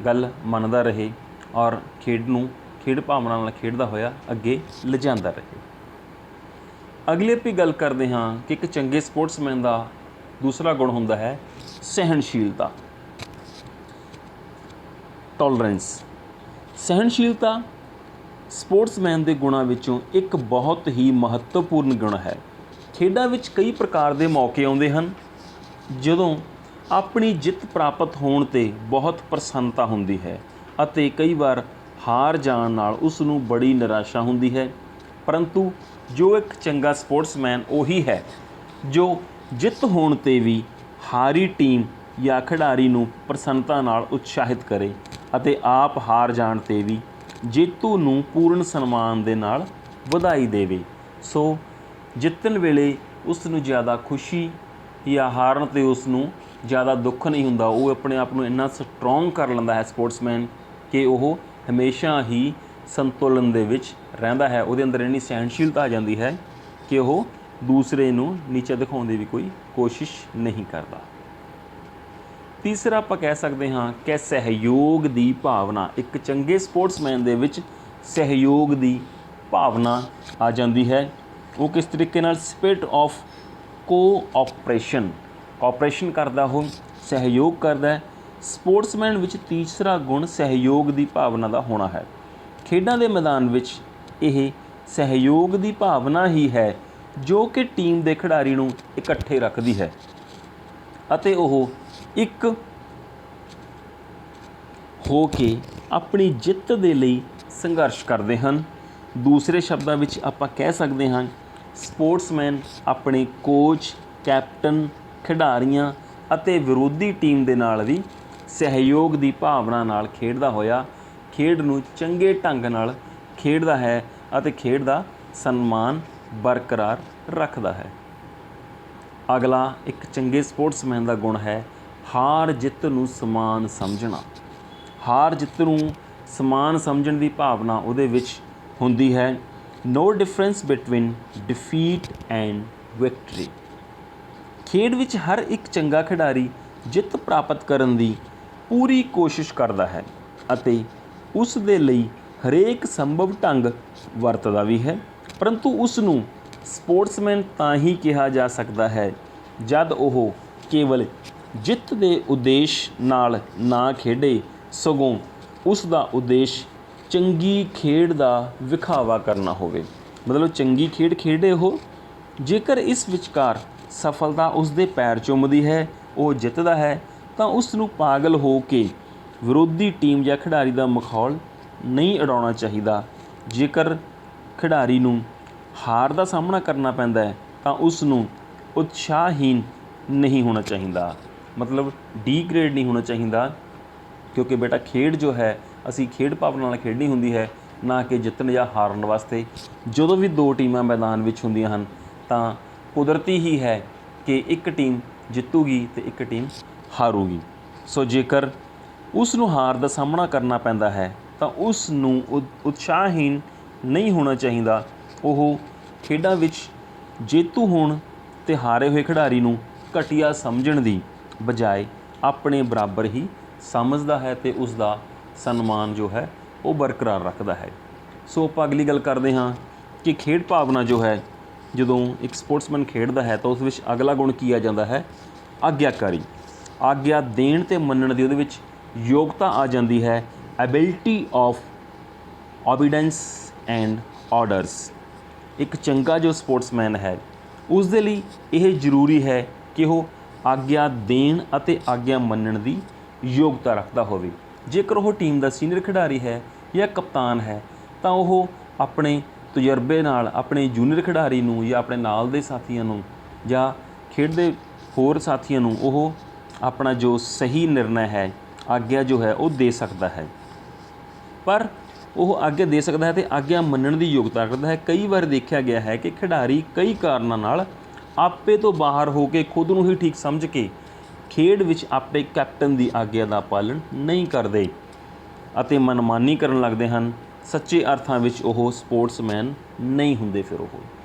ਗੱਲ ਮੰਨਦਾ ਰਹੇ ਔਰ ਖੇਡ ਨੂੰ ਖੇਡ ਭਾਵਨਾ ਨਾਲ ਖੇਡਦਾ ਹੋਇਆ ਅੱਗੇ ਲਿਜਾਂਦਾ ਰਹੇ। ਅਗਲੀ ਆਪਾਂ ਗੱਲ ਕਰਦੇ ਹਾਂ ਕਿ ਇੱਕ ਚੰਗੇ ਸਪੋਰਟਸਮੈਨ ਦਾ ਦੂਸਰਾ ਗੁਣ ਹੁੰਦਾ ਹੈ ਸਹਿਣਸ਼ੀਲਤਾ, ਟੋਲਰੈਂਸ। ਸਹਿਣਸ਼ੀਲਤਾ ਸਪੋਰਟਸਮੈਨ ਦੇ ਗੁਣਾਂ ਵਿੱਚੋਂ ਇੱਕ ਬਹੁਤ ਹੀ ਮਹੱਤਵਪੂਰਨ ਗੁਣ ਹੈ। ਖੇਡਾਂ ਵਿੱਚ ਕਈ ਪ੍ਰਕਾਰ ਦੇ ਮੌਕੇ ਆਉਂਦੇ ਹਨ ਜਦੋਂ ਆਪਣੀ ਜਿੱਤ ਪ੍ਰਾਪਤ ਹੋਣ 'ਤੇ ਬਹੁਤ ਪ੍ਰਸੰਨਤਾ ਹੁੰਦੀ ਹੈ ਅਤੇ ਕਈ ਵਾਰ ਹਾਰ ਜਾਣ ਨਾਲ ਉਸ ਨੂੰ ਬੜੀ ਨਿਰਾਸ਼ਾ ਹੁੰਦੀ ਹੈ। ਪਰੰਤੂ ਜੋ ਇੱਕ ਚੰਗਾ ਸਪੋਰਟਸਮੈਨ ਉਹੀ ਹੈ ਜੋ ਜਿੱਤ ਹੋਣ 'ਤੇ ਵੀ ਹਾਰੀ ਟੀਮ ਜਾਂ ਖਿਡਾਰੀ ਨੂੰ ਪ੍ਰਸੰਨਤਾ ਨਾਲ ਉਤਸ਼ਾਹਿਤ ਕਰੇ ਅਤੇ ਆਪ ਹਾਰ ਜਾਣ 'ਤੇ ਵੀ ਜੇਤੂ ਨੂੰ ਪੂਰਨ ਸਨਮਾਨ ਦੇ ਨਾਲ ਵਧਾਈ ਦੇਵੇ। ਸੋ ਜਿੱਤਣ ਵੇਲੇ ਉਸ ਨੂੰ ਜ਼ਿਆਦਾ ਖੁਸ਼ੀ ਜਾਂ ਹਾਰਨ 'ਤੇ ਉਸ ਨੂੰ ਜ਼ਿਆਦਾ ਦੁੱਖ ਨਹੀਂ ਹੁੰਦਾ। ਉਹ ਆਪਣੇ ਆਪ ਨੂੰ ਇੰਨਾ ਸਟਰੋਂਗ ਕਰ ਲੈਂਦਾ ਹੈ ਸਪੋਰਟਸਮੈਨ ਕਿ ਉਹ ਹਮੇਸ਼ਾ ਹੀ ਸੰਤੁਲਨ ਦੇ ਵਿੱਚ ਰਹਿੰਦਾ ਹੈ। ਉਹਦੇ ਅੰਦਰ ਇੰਨੀ ਸਹਿਣਸ਼ੀਲਤਾ ਆ ਜਾਂਦੀ ਹੈ ਕਿ ਉਹ ਦੂਸਰੇ ਨੂੰ ਨੀਚਾ ਦਿਖਾਉਣ ਦੀ ਵੀ ਕੋਈ ਕੋਸ਼ਿਸ਼ ਨਹੀਂ ਕਰਦਾ। ਤੀਸਰਾ ਆਪਾਂ ਕਹਿ ਸਕਦੇ ਹਾਂ ਕਿ ਸਹਿਯੋਗ ਦੀ ਭਾਵਨਾ। ਇੱਕ ਚੰਗੇ ਸਪੋਰਟਸਮੈਨ ਦੇ ਵਿੱਚ ਸਹਿਯੋਗ ਦੀ ਭਾਵਨਾ ਆ ਜਾਂਦੀ ਹੈ। ਉਹ ਕਿਸ ਤਰੀਕੇ ਨਾਲ? ਸਪਿਰਿਟ ਆਫ ਕੋਆਪਰੇਸ਼ਨ ਕਰਦਾ, ਉਹ ਸਹਿਯੋਗ ਕਰਦਾ। ਸਪੋਰਟਸਮੈਨ ਵਿੱਚ ਤੀਸਰਾ ਗੁਣ ਸਹਿਯੋਗ ਦੀ ਭਾਵਨਾ ਦਾ ਹੋਣਾ ਹੈ। ਖੇਡਾਂ ਦੇ ਮੈਦਾਨ ਵਿੱਚ ਇਹ ਸਹਿਯੋਗ ਦੀ ਭਾਵਨਾ ਹੀ ਹੈ ਜੋ ਕਿ ਟੀਮ ਦੇ ਖਿਡਾਰੀ ਨੂੰ ਇਕੱਠੇ ਰੱਖਦੀ ਹੈ ਅਤੇ ਉਹ ਇੱਕ ਹੋ ਕੇ ਆਪਣੀ ਜਿੱਤ ਦੇ ਲਈ ਸੰਘਰਸ਼ ਕਰਦੇ ਹਨ। ਦੂਸਰੇ ਸ਼ਬਦਾਂ ਵਿੱਚ ਆਪਾਂ ਕਹਿ ਸਕਦੇ ਹਾਂ ਸਪੋਰਟਸਮੈਨ ਆਪਣੇ ਕੋਚ, ਕੈਪਟਨ, ਖਿਡਾਰੀਆਂ ਅਤੇ ਵਿਰੋਧੀ ਟੀਮ ਦੇ ਨਾਲ ਵੀ ਸਹਿਯੋਗ ਦੀ ਭਾਵਨਾ ਨਾਲ ਖੇਡਦਾ ਹੋਇਆ ਖੇਡ ਨੂੰ ਚੰਗੇ ਢੰਗ ਨਾਲ ਖੇਡਦਾ ਹੈ ਅਤੇ ਖੇਡ ਦਾ ਸਨਮਾਨ ਬਰਕਰਾਰ ਰੱਖਦਾ ਹੈ। ਅਗਲਾ ਇੱਕ ਚੰਗੇ ਸਪੋਰਟਸਮੈਨ ਦਾ ਗੁਣ ਹੈ ਹਾਰ ਜਿੱਤ ਨੂੰ ਸਮਾਨ ਸਮਝਣਾ। ਹਾਰ ਜਿੱਤ ਨੂੰ ਸਮਾਨ ਸਮਝਣ ਦੀ ਭਾਵਨਾ ਉਹਦੇ ਵਿੱਚ ਹੁੰਦੀ ਹੈ। No difference between defeat and victory. ਖੇਡ ਵਿੱਚ ਹਰ ਇੱਕ ਚੰਗਾ ਖਿਡਾਰੀ ਜਿੱਤ ਪ੍ਰਾਪਤ ਕਰਨ ਦੀ ਪੂਰੀ ਕੋਸ਼ਿਸ਼ ਕਰਦਾ ਹੈ ਅਤੇ ਉਸ ਦੇ ਲਈ ਹਰੇਕ ਸੰਭਵ ਢੰਗ ਵਰਤਦਾ ਵੀ ਹੈ। ਪਰੰਤੂ ਉਸ ਨੂੰ ਸਪੋਰਟਸਮੈਨ ਤਾਂ ਹੀ ਕਿਹਾ ਜਾ ਸਕਦਾ ਹੈ ਜਦ ਉਹ ਕੇਵਲ ਜਿੱਤ ਦੇ ਉਦੇਸ਼ ਨਾਲ ਨਾ ਖੇਡੇ, ਸਗੋਂ ਉਸ ਦਾ ਉਦੇਸ਼ ਚੰਗੀ ਖੇਡ ਦਾ ਵਿਖਾਵਾ ਕਰਨਾ ਹੋਵੇ। ਮਤਲਬ ਚੰਗੀ ਖੇਡ ਖੇਡੇ ਉਹ। ਜੇਕਰ ਇਸ ਵਿਚਕਾਰ ਸਫਲਤਾ ਉਸ ਦੇ ਪੈਰ ਚੁੰਮਦੀ ਹੈ, ਉਹ ਜਿੱਤਦਾ ਹੈ, ਤਾਂ ਉਸ ਨੂੰ ਪਾਗਲ ਹੋ ਕੇ ਵਿਰੋਧੀ ਟੀਮ ਜਾਂ ਖਿਡਾਰੀ ਦਾ ਮਖੌਲ ਨਹੀਂ ਉਡਾਉਣਾ ਚਾਹੀਦਾ। ਜੇਕਰ ਖਿਡਾਰੀ ਨੂੰ ਹਾਰ ਦਾ ਸਾਹਮਣਾ ਕਰਨਾ ਪੈਂਦਾ ਹੈ ਤਾਂ ਉਸ ਨੂੰ ਉਤਸ਼ਾਹਹੀਨ नहीं होना चाहिए, मतलब डी ग्रेड नहीं होना चाहिए, क्योंकि बेटा खेड जो है ਅਸੀਂ ਖੇਡ ਭਾਵਨਾ ਨਾਲ ਖੇਡਣੀ ਹੁੰਦੀ ਹੈ, ਨਾ ਕਿ ਜਿੱਤਣ ਜਾਂ ਹਾਰਨ ਵਾਸਤੇ। ਜਦੋਂ ਵੀ ਦੋ ਟੀਮਾਂ ਮੈਦਾਨ ਵਿੱਚ ਹੁੰਦੀਆਂ ਹਨ ਤਾਂ ਕੁਦਰਤੀ ਹੀ ਹੈ ਕਿ ਇੱਕ ਟੀਮ ਜਿੱਤੂਗੀ ਅਤੇ ਇੱਕ ਟੀਮ ਹਾਰੂਗੀ। ਸੋ ਜੇਕਰ ਉਸ ਨੂੰ ਹਾਰ ਦਾ ਸਾਹਮਣਾ ਕਰਨਾ ਪੈਂਦਾ ਹੈ ਤਾਂ ਉਸ ਨੂੰ ਉਤਸ਼ਾਹਹੀਣ ਨਹੀਂ ਹੋਣਾ ਚਾਹੀਦਾ। ਉਹ ਖੇਡਾਂ ਵਿੱਚ ਜੇਤੂ ਹੋਣ ਅਤੇ ਹਾਰੇ ਹੋਏ ਖਿਡਾਰੀ ਨੂੰ ਘਟੀਆ ਸਮਝਣ ਦੀ ਬਜਾਏ ਆਪਣੇ ਬਰਾਬਰ ਹੀ ਸਮਝਦਾ ਹੈ ਅਤੇ ਉਸ ਦਾ ਸਨਮਾਨ ਜੋ ਹੈ ਉਹ ਬਰਕਰਾਰ ਰੱਖਦਾ ਹੈ। ਸੋ ਆਪਾਂ ਅਗਲੀ ਗੱਲ ਕਰਦੇ ਹਾਂ ਕਿ ਖੇਡ ਭਾਵਨਾ ਜੋ ਹੈ, ਜਦੋਂ ਇੱਕ ਸਪੋਰਟਸਮੈਨ ਖੇਡਦਾ ਹੈ ਤਾਂ ਉਸ ਵਿੱਚ ਅਗਲਾ ਗੁਣ ਕੀ ਆ ਜਾਂਦਾ ਹੈ? ਆਗਿਆਕਾਰੀ। ਆਗਿਆ ਦੇਣ ਅਤੇ ਮੰਨਣ ਦੀ ਉਹਦੇ ਵਿੱਚ ਯੋਗਤਾ ਆ ਜਾਂਦੀ ਹੈ। Ability of obedience and orders. ਇੱਕ ਚੰਗਾ ਜੋ ਸਪੋਰਟਸਮੈਨ ਹੈ ਉਸ ਦੇ ਲਈ ਇਹ ਜ਼ਰੂਰੀ ਹੈ ਕਿ ਉਹ ਆਗਿਆ ਦੇਣ ਅਤੇ ਆਗਿਆ ਮੰਨਣ ਦੀ ਯੋਗਤਾ ਰੱਖਦਾ ਹੋਵੇ। ਜੇਕਰ ਉਹ ਟੀਮ ਦਾ ਸੀਨੀਅਰ ਖਿਡਾਰੀ ਹੈ ਜਾਂ ਕਪਤਾਨ ਹੈ ਤਾਂ ਉਹ ਆਪਣੇ ਤਜਰਬੇ ਨਾਲ ਆਪਣੇ ਜੂਨੀਅਰ ਖਿਡਾਰੀ ਨੂੰ ਜਾਂ ਆਪਣੇ ਨਾਲ ਦੇ ਸਾਥੀਆਂ ਨੂੰ ਜਾਂ ਖੇਡ ਦੇ ਹੋਰ ਸਾਥੀਆਂ ਨੂੰ ਉਹ ਆਪਣਾ ਜੋ ਸਹੀ ਨਿਰਣਾ ਹੈ, ਆਗਿਆ ਜੋ ਹੈ ਉਹ ਦੇ ਸਕਦਾ ਹੈ। ਪਰ ਉਹ ਆਗਿਆ ਦੇ ਸਕਦਾ ਹੈ ਅਤੇ ਆਗਿਆ ਮੰਨਣ ਦੀ ਯੋਗਤਾ ਰੱਖਦਾ ਹੈ। ਕਈ ਵਾਰ ਦੇਖਿਆ ਗਿਆ ਹੈ ਕਿ ਖਿਡਾਰੀ ਕਈ ਕਾਰਨਾਂ ਨਾਲ ਆਪੇ ਤੋਂ ਬਾਹਰ ਹੋ ਕੇ ਖੁਦ ਨੂੰ ਹੀ ਠੀਕ ਸਮਝ ਕੇ ਖੇਡ ਵਿੱਚ ਆਪਣੇ ਕੈਪਟਨ ਦੀ ਆਗਿਆ ਦਾ ਪਾਲਣ ਨਹੀਂ ਕਰਦੇ ਅਤੇ ਮਨਮਾਨੀ ਕਰਨ ਲੱਗਦੇ ਹਨ। ਸੱਚੇ ਅਰਥਾਂ ਵਿੱਚ ਉਹ ਸਪੋਰਟਸਮੈਨ ਨਹੀਂ ਹੁੰਦੇ ਫਿਰ ਉਹ,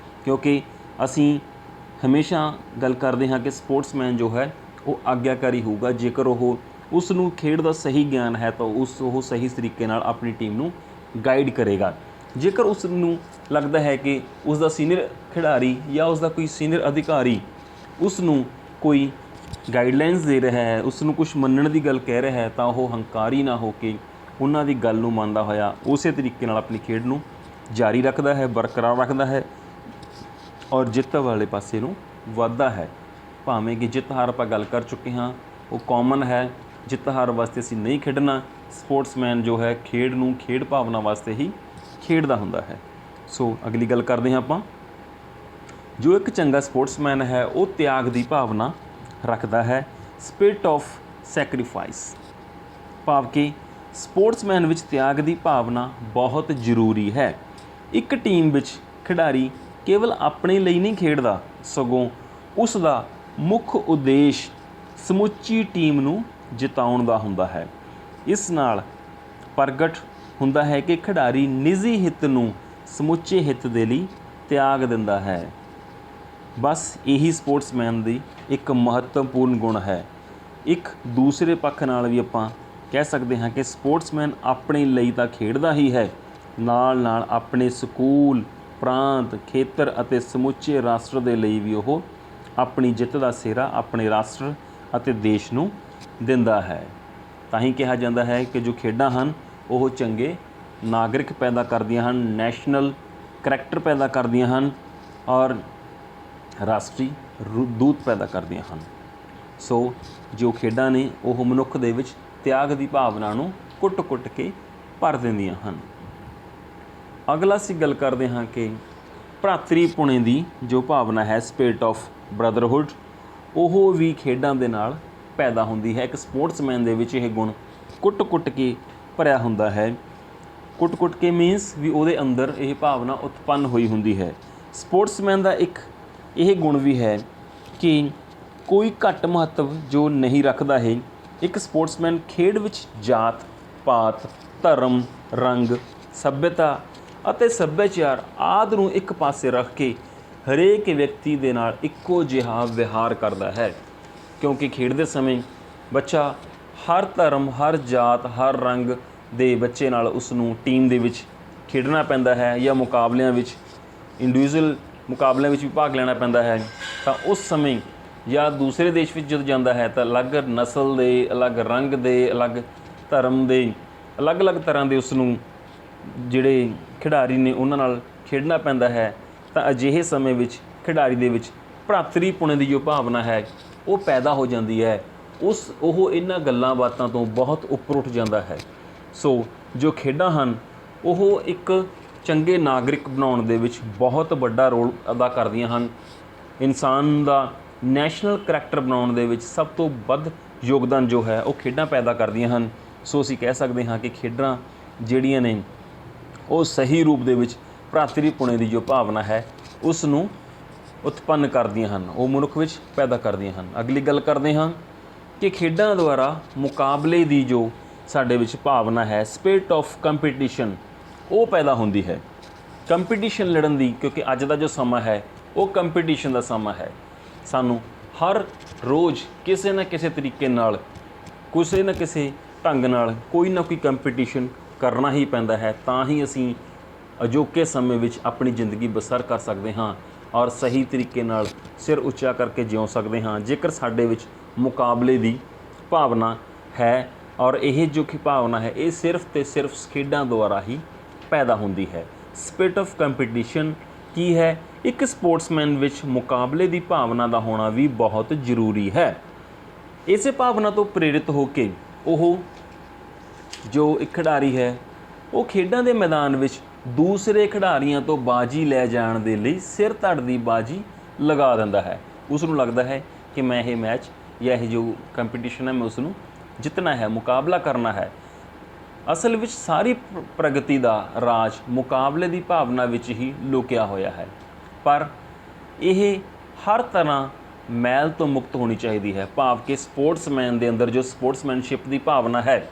ਕਿਉਂਕਿ ਅਸੀਂ ਹਮੇਸ਼ਾ ਗੱਲ ਕਰਦੇ ਹਾਂ ਕਿ ਸਪੋਰਟਸਮੈਨ ਜੋ ਹੈ ਉਹ ਆਗਿਆਕਾਰੀ ਹੋਊਗਾ। ਜੇਕਰ ਉਹ ਉਸ ਨੂੰ ਖੇਡ ਦਾ ਸਹੀ ਗਿਆਨ ਹੈ ਤਾਂ ਉਹ ਸਹੀ ਤਰੀਕੇ ਨਾਲ ਆਪਣੀ ਟੀਮ ਨੂੰ ਗਾਈਡ ਕਰੇਗਾ। ਜੇਕਰ ਉਸ ਨੂੰ ਲੱਗਦਾ ਹੈ ਕਿ ਉਸ ਦਾ ਸੀਨੀਅਰ ਖਿਡਾਰੀ ਜਾਂ ਉਸ ਦਾ ਕੋਈ ਸੀਨੀਅਰ ਅਧਿਕਾਰੀ ਉਸ ਨੂੰ ਕੋਈ ਗਾਈਡਲਾਈਨਸ ਦੇ ਰਿਹਾ ਹੈ, ਉਸ ਨੂੰ ਕੁਛ ਮੰਨਣ ਦੀ ਗੱਲ ਕਹਿ ਰਿਹਾ ਹੈ, ਤਾਂ ਉਹ ਹੰਕਾਰੀ ਨਾ ਹੋ ਕੇ ਉਹਨਾਂ ਦੀ ਗੱਲ ਨੂੰ ਮੰਨਦਾ ਹੋਇਆ ਉਸੇ ਤਰੀਕੇ ਨਾਲ ਆਪਣੀ ਖੇਡ ਨੂੰ ਜਾਰੀ ਰੱਖਦਾ ਹੈ, ਬਰਕਰਾਰ ਰੱਖਦਾ ਹੈ ਔਰ ਜਿੱਤ ਵਾਲੇ ਪਾਸੇ ਨੂੰ ਵੱਧਦਾ ਹੈ। ਭਾਵੇਂ ਕਿ ਜਿੱਤ ਹਾਰ ਆਪਾਂ ਗੱਲ ਕਰ ਚੁੱਕੇ ਹਾਂ, ਉਹ ਕਾਮਨ ਹੈ। ਜਿੱਤ ਹਾਰ ਵਾਸਤੇ ਅਸੀਂ ਨਹੀਂ ਖੇਡਣਾ। ਸਪੋਰਟਸਮੈਨ ਜੋ ਹੈ ਖੇਡ ਨੂੰ ਖੇਡ ਭਾਵਨਾ ਵਾਸਤੇ ਹੀ ਖੇਡਦਾ ਹੁੰਦਾ ਹੈ। ਸੋ ਅਗਲੀ ਗੱਲ ਕਰਦੇ ਹਾਂ ਆਪਾਂ। ਜੋ ਇੱਕ ਚੰਗਾ ਸਪੋਰਟਸਮੈਨ ਹੈ ਉਹ ਤਿਆਗ ਦੀ ਭਾਵਨਾ ਰੱਖਦਾ ਹੈ। ਸਪਿਰਿਟ ਆਫ ਸੈਕਰੀਫਾਈਸ, ਭਾਵ ਕਿ ਸਪੋਰਟਸਮੈਨ ਵਿੱਚ ਤਿਆਗ ਦੀ ਭਾਵਨਾ ਬਹੁਤ ਜ਼ਰੂਰੀ ਹੈ। ਇੱਕ ਟੀਮ ਵਿੱਚ ਖਿਡਾਰੀ ਕੇਵਲ ਆਪਣੇ ਲਈ ਨਹੀਂ ਖੇਡਦਾ, ਸਗੋਂ ਉਸ ਦਾ ਮੁੱਖ ਉਦੇਸ਼ ਸਮੁੱਚੀ ਟੀਮ ਨੂੰ ਜਿਤਾਉਣ ਦਾ ਹੁੰਦਾ ਹੈ। ਇਸ ਨਾਲ ਪ੍ਰਗਟ ਹੁੰਦਾ ਹੈ ਕਿ ਖਿਡਾਰੀ ਨਿੱਜੀ ਹਿੱਤ ਨੂੰ ਸਮੁੱਚੇ ਹਿੱਤ ਦੇ ਲਈ ਤਿਆਗ ਦਿੰਦਾ ਹੈ। ਬਸ ਇਹੀ ਸਪੋਰਟਸਮੈਨ ਦੀ ਇੱਕ ਮਹੱਤਵਪੂਰਨ ਗੁਣ ਹੈ। ਇੱਕ ਦੂਸਰੇ ਪੱਖ ਨਾਲ ਵੀ ਆਪਾਂ ਕਹਿ ਸਕਦੇ ਹਾਂ ਕਿ ਸਪੋਰਟਸਮੈਨ ਆਪਣੇ ਲਈ ਤਾਂ ਖੇਡਦਾ ਹੀ ਹੈ, ਨਾਲ ਨਾਲ ਆਪਣੇ ਸਕੂਲ, ਪ੍ਰਾਂਤ, ਖੇਤਰ ਅਤੇ ਸਮੁੱਚੇ ਰਾਸ਼ਟਰ ਦੇ ਲਈ ਵੀ ਉਹ ਆਪਣੀ ਜਿੱਤ ਦਾ ਸਿਹਰਾ ਆਪਣੇ ਰਾਸ਼ਟਰ ਅਤੇ ਦੇਸ਼ ਨੂੰ ਦਿੰਦਾ ਹੈ। ਤਾਂ ਹੀ ਕਿਹਾ ਜਾਂਦਾ ਹੈ ਕਿ ਜੋ ਖੇਡਾਂ ਹਨ ਉਹ ਚੰਗੇ ਨਾਗਰਿਕ ਪੈਦਾ ਕਰਦੀਆਂ ਹਨ, ਨੈਸ਼ਨਲ ਕਰੈਕਟਰ ਪੈਦਾ ਕਰਦੀਆਂ ਹਨ ਔਰ ਰਾਸ਼ਟਰੀ ਦੂਤ ਪੈਦਾ ਕਰਦੀਆਂ ਹਨ। ਸੋ ਜੋ ਖੇਡਾਂ ਨੇ ਉਹ ਮਨੁੱਖ ਦੇ ਵਿੱਚ ਤਿਆਗ ਦੀ ਭਾਵਨਾ ਨੂੰ ਕੁੱਟ-ਕੁੱਟ ਕੇ ਭਰ ਦਿੰਦੀਆਂ ਹਨ। ਅਗਲਾ ਅਸੀਂ ਗੱਲ ਕਰਦੇ ਹਾਂ ਕਿ ਭਰਾਤਰੀ-ਪੁਣੇ ਦੀ ਜੋ ਭਾਵਨਾ ਹੈ, ਸਪਿਰਿਟ ਆਫ ਬ੍ਰਦਰਹੁੱਡ, ਉਹ ਵੀ ਖੇਡਾਂ ਦੇ ਨਾਲ ਪੈਦਾ ਹੁੰਦੀ ਹੈ। ਇੱਕ ਸਪੋਰਟਸਮੈਨ ਦੇ ਵਿੱਚ ਇਹ ਗੁਣ ਕੁੱਟ-ਕੁੱਟ ਕੇ ਭਰਿਆ ਹੁੰਦਾ ਹੈ। ਕੁੱਟ-ਕੁੱਟ ਕੇ ਮੀਨਸ ਵੀ ਉਹਦੇ ਅੰਦਰ ਇਹ ਭਾਵਨਾ ਉਤਪੰਨ ਹੋਈ ਹੁੰਦੀ ਹੈ। ਸਪੋਰਟਸਮੈਨ ਦਾ ਇੱਕ ਇਹ ਗੁਣ ਵੀ ਹੈ ਕਿ ਕੋਈ ਘੱਟ ਮਹੱਤਵ ਜੋ ਨਹੀਂ ਰੱਖਦਾ ਹੈ। ਇੱਕ ਸਪੋਰਟਸਮੈਨ ਖੇਡ ਵਿੱਚ ਜਾਤ ਪਾਤ, ਧਰਮ, ਰੰਗ, ਸੱਭਿਅਤਾ ਅਤੇ ਸੱਭਿਆਚਾਰ ਆਦਿ ਨੂੰ ਇੱਕ ਪਾਸੇ ਰੱਖ ਕੇ ਹਰੇਕ ਵਿਅਕਤੀ ਦੇ ਨਾਲ ਇੱਕੋ ਜਿਹਾ ਵਿਹਾਰ ਕਰਦਾ ਹੈ, ਕਿਉਂਕਿ ਖੇਡਦੇ ਸਮੇਂ ਬੱਚਾ ਹਰ ਧਰਮ, ਹਰ ਜਾਤ, ਹਰ ਰੰਗ ਦੇ ਬੱਚੇ ਨਾਲ ਉਸ ਨੂੰ ਟੀਮ ਦੇ ਵਿੱਚ ਖੇਡਣਾ ਪੈਂਦਾ ਹੈ ਜਾਂ ਮੁਕਾਬਲਿਆਂ ਵਿੱਚ, ਇੰਡੀਵਿਜੂਅਲ ਮੁਕਾਬਲਿਆਂ ਵਿੱਚ ਵੀ ਭਾਗ ਲੈਣਾ ਪੈਂਦਾ ਹੈ। ਤਾਂ ਉਸ ਸਮੇਂ ਜਾਂ ਦੂਸਰੇ ਦੇਸ਼ ਵਿੱਚ ਜਦੋਂ ਜਾਂਦਾ ਹੈ ਤਾਂ ਅਲੱਗ ਨਸਲ ਦੇ, ਅਲੱਗ ਰੰਗ ਦੇ, ਅਲੱਗ ਧਰਮ ਦੇ, ਅਲੱਗ-ਅਲੱਗ ਤਰ੍ਹਾਂ ਦੇ ਉਸ ਨੂੰ ਜਿਹੜੇ ਖਿਡਾਰੀ ਨੇ ਉਹਨਾਂ ਨਾਲ ਖੇਡਣਾ ਪੈਂਦਾ ਹੈ। ਤਾਂ ਅਜਿਹੇ ਸਮੇਂ ਵਿੱਚ ਖਿਡਾਰੀ ਦੇ ਵਿੱਚ ਭਰਾਤਰੀ-ਪੁਣੇ ਦੀ ਜੋ ਭਾਵਨਾ ਹੈ ਉਹ ਪੈਦਾ ਹੋ ਜਾਂਦੀ ਹੈ। ਉਹ ਇਹਨਾਂ ਗੱਲਾਂ ਬਾਤਾਂ ਤੋਂ ਬਹੁਤ ਉੱਪਰ ਉੱਠ ਜਾਂਦਾ ਹੈ। ਸੋ ਜੋ ਖੇਡਾਂ ਹਨ ਉਹ ਇੱਕ ਚੰਗੇ ਨਾਗਰਿਕ ਬਣਾਉਣ ਦੇ ਵਿੱਚ ਬਹੁਤ ਵੱਡਾ ਰੋਲ ਅਦਾ ਕਰਦੀਆਂ ਹਨ। ਇਨਸਾਨ ਦਾ ਨੈਸ਼ਨਲ ਕਰੈਕਟਰ ਬਣਾਉਣ ਦੇ ਵਿੱਚ ਸਭ ਤੋਂ ਵੱਧ ਯੋਗਦਾਨ ਜੋ ਹੈ ਉਹ ਖੇਡਾਂ ਪੈਦਾ ਕਰਦੀਆਂ ਹਨ। ਸੋ ਅਸੀਂ ਕਹਿ ਸਕਦੇ ਹਾਂ ਕਿ ਖੇਡਾਂ ਜਿਹੜੀਆਂ ਨੇ ਉਹ ਸਹੀ ਰੂਪ ਦੇ ਵਿੱਚ ਭਰਾਤਰੀ-ਪੁਣੇ ਦੀ ਜੋ ਭਾਵਨਾ ਹੈ ਉਸ ਨੂੰ ਉਤਪੰਨ ਕਰਦੀਆਂ ਹਨ, ਉਹ ਮਨੁੱਖ ਵਿੱਚ ਪੈਦਾ ਕਰਦੀਆਂ ਹਨ। ਅਗਲੀ ਗੱਲ ਕਰਦੇ ਹਾਂ ਕਿ ਖੇਡਾਂ ਦੁਆਰਾ ਮੁਕਾਬਲੇ ਦੀ ਜੋ ਸਾਡੇ ਵਿੱਚ ਭਾਵਨਾ ਹੈ, ਸਪਿਰਿਟ ਆਫ ਕੰਪੀਟੀਸ਼ਨ, ਉਹ ਪੈਦਾ ਹੁੰਦੀ ਹੈ। ਕੰਪੀਟੀਸ਼ਨ ਲੜਨ ਦੀ, ਕਿਉਂਕਿ ਅੱਜ ਦਾ ਜੋ ਸਮਾਂ ਹੈ ਉਹ ਕੰਪੀਟੀਸ਼ਨ ਦਾ ਸਮਾਂ ਹੈ। ਸਾਨੂੰ ਹਰ ਰੋਜ਼ ਕਿਸੇ ਨਾ ਕਿਸੇ ਤਰੀਕੇ ਨਾਲ, ਕਿਸੇ ਨਾ ਕਿਸੇ ਢੰਗ ਨਾਲ ਕੋਈ ਨਾ ਕੋਈ ਕੰਪੀਟੀਸ਼ਨ ਕਰਨਾ ਹੀ ਪੈਂਦਾ ਹੈ, ਤਾਂ ਹੀ ਅਸੀਂ ਅਜੋਕੇ ਸਮੇਂ ਵਿੱਚ ਆਪਣੀ ਜ਼ਿੰਦਗੀ ਬਸਰ ਕਰ ਸਕਦੇ ਹਾਂ ਔਰ ਸਹੀ ਤਰੀਕੇ ਨਾਲ ਸਿਰ ਉੱਚਾ ਕਰਕੇ ਜਿਉ ਸਕਦੇ ਹਾਂ। ਜੇਕਰ ਸਾਡੇ ਵਿੱਚ ਮੁਕਾਬਲੇ ਦੀ ਭਾਵਨਾ ਹੈ ਔਰ ਇਹ ਜੋ ਕਿ ਭਾਵਨਾ ਹੈ ਇਹ ਸਿਰਫ ਤੇ ਸਿਰਫ ਖੇਡਾਂ ਦੁਆਰਾ ਹੀ ਪੈਦਾ ਹੁੰਦੀ ਹੈ। ਸਪਿਰਿਟ ਆਫ ਕੰਪੀਟੀਸ਼ਨ ਕੀ ਹੈ? ਇੱਕ ਸਪੋਰਟਸਮੈਨ ਵਿੱਚ ਮੁਕਾਬਲੇ ਦੀ ਭਾਵਨਾ ਦਾ ਹੋਣਾ ਵੀ ਬਹੁਤ ਜ਼ਰੂਰੀ ਹੈ। ਇਸੇ ਭਾਵਨਾ ਤੋਂ ਪ੍ਰੇਰਿਤ ਹੋ ਕੇ ਉਹ ਜੋ ਇੱਕ ਖਿਡਾਰੀ ਹੈ ਉਹ ਖੇਡਾਂ ਦੇ ਮੈਦਾਨ ਵਿੱਚ ਦੂਸਰੇ ਖਿਡਾਰੀਆਂ ਤੋਂ ਬਾਜੀ ਲੈ ਜਾਣ ਦੇ ਲਈ ਸਿਰ ਧੜ ਦੀ ਬਾਜੀ ਲਗਾ ਦਿੰਦਾ ਹੈ। ਉਸ ਨੂੰ ਲੱਗਦਾ ਹੈ ਕਿ ਮੈਂ ਇਹ ਮੈਚ ਜਾਂ ਇਹ ਜੋ ਕੰਪੀਟੀਸ਼ਨ ਹੈ ਮੈਂ ਉਸ ਨੂੰ ਜਿੱਤਣਾ ਹੈ, ਮੁਕਾਬਲਾ ਕਰਨਾ ਹੈ। ਅਸਲ ਵਿੱਚ ਸਾਰੀ ਪ੍ਰਗਤੀ ਦਾ ਰਾਜ ਮੁਕਾਬਲੇ ਦੀ ਭਾਵਨਾ ਵਿੱਚ ਹੀ ਲੁਕਿਆ ਹੋਇਆ ਹੈ, ਪਰ ਇਹ ਹਰ ਤਰ੍ਹਾਂ ਮੈਲ ਤੋਂ ਮੁਕਤ ਹੋਣੀ ਚਾਹੀਦੀ ਹੈ। ਭਾਵ ਕਿ ਸਪੋਰਟਸਮੈਨ ਦੇ ਅੰਦਰ ਜੋ ਸਪੋਰਟਸਮੈਨਸ਼ਿਪ ਦੀ ਭਾਵਨਾ ਹੈ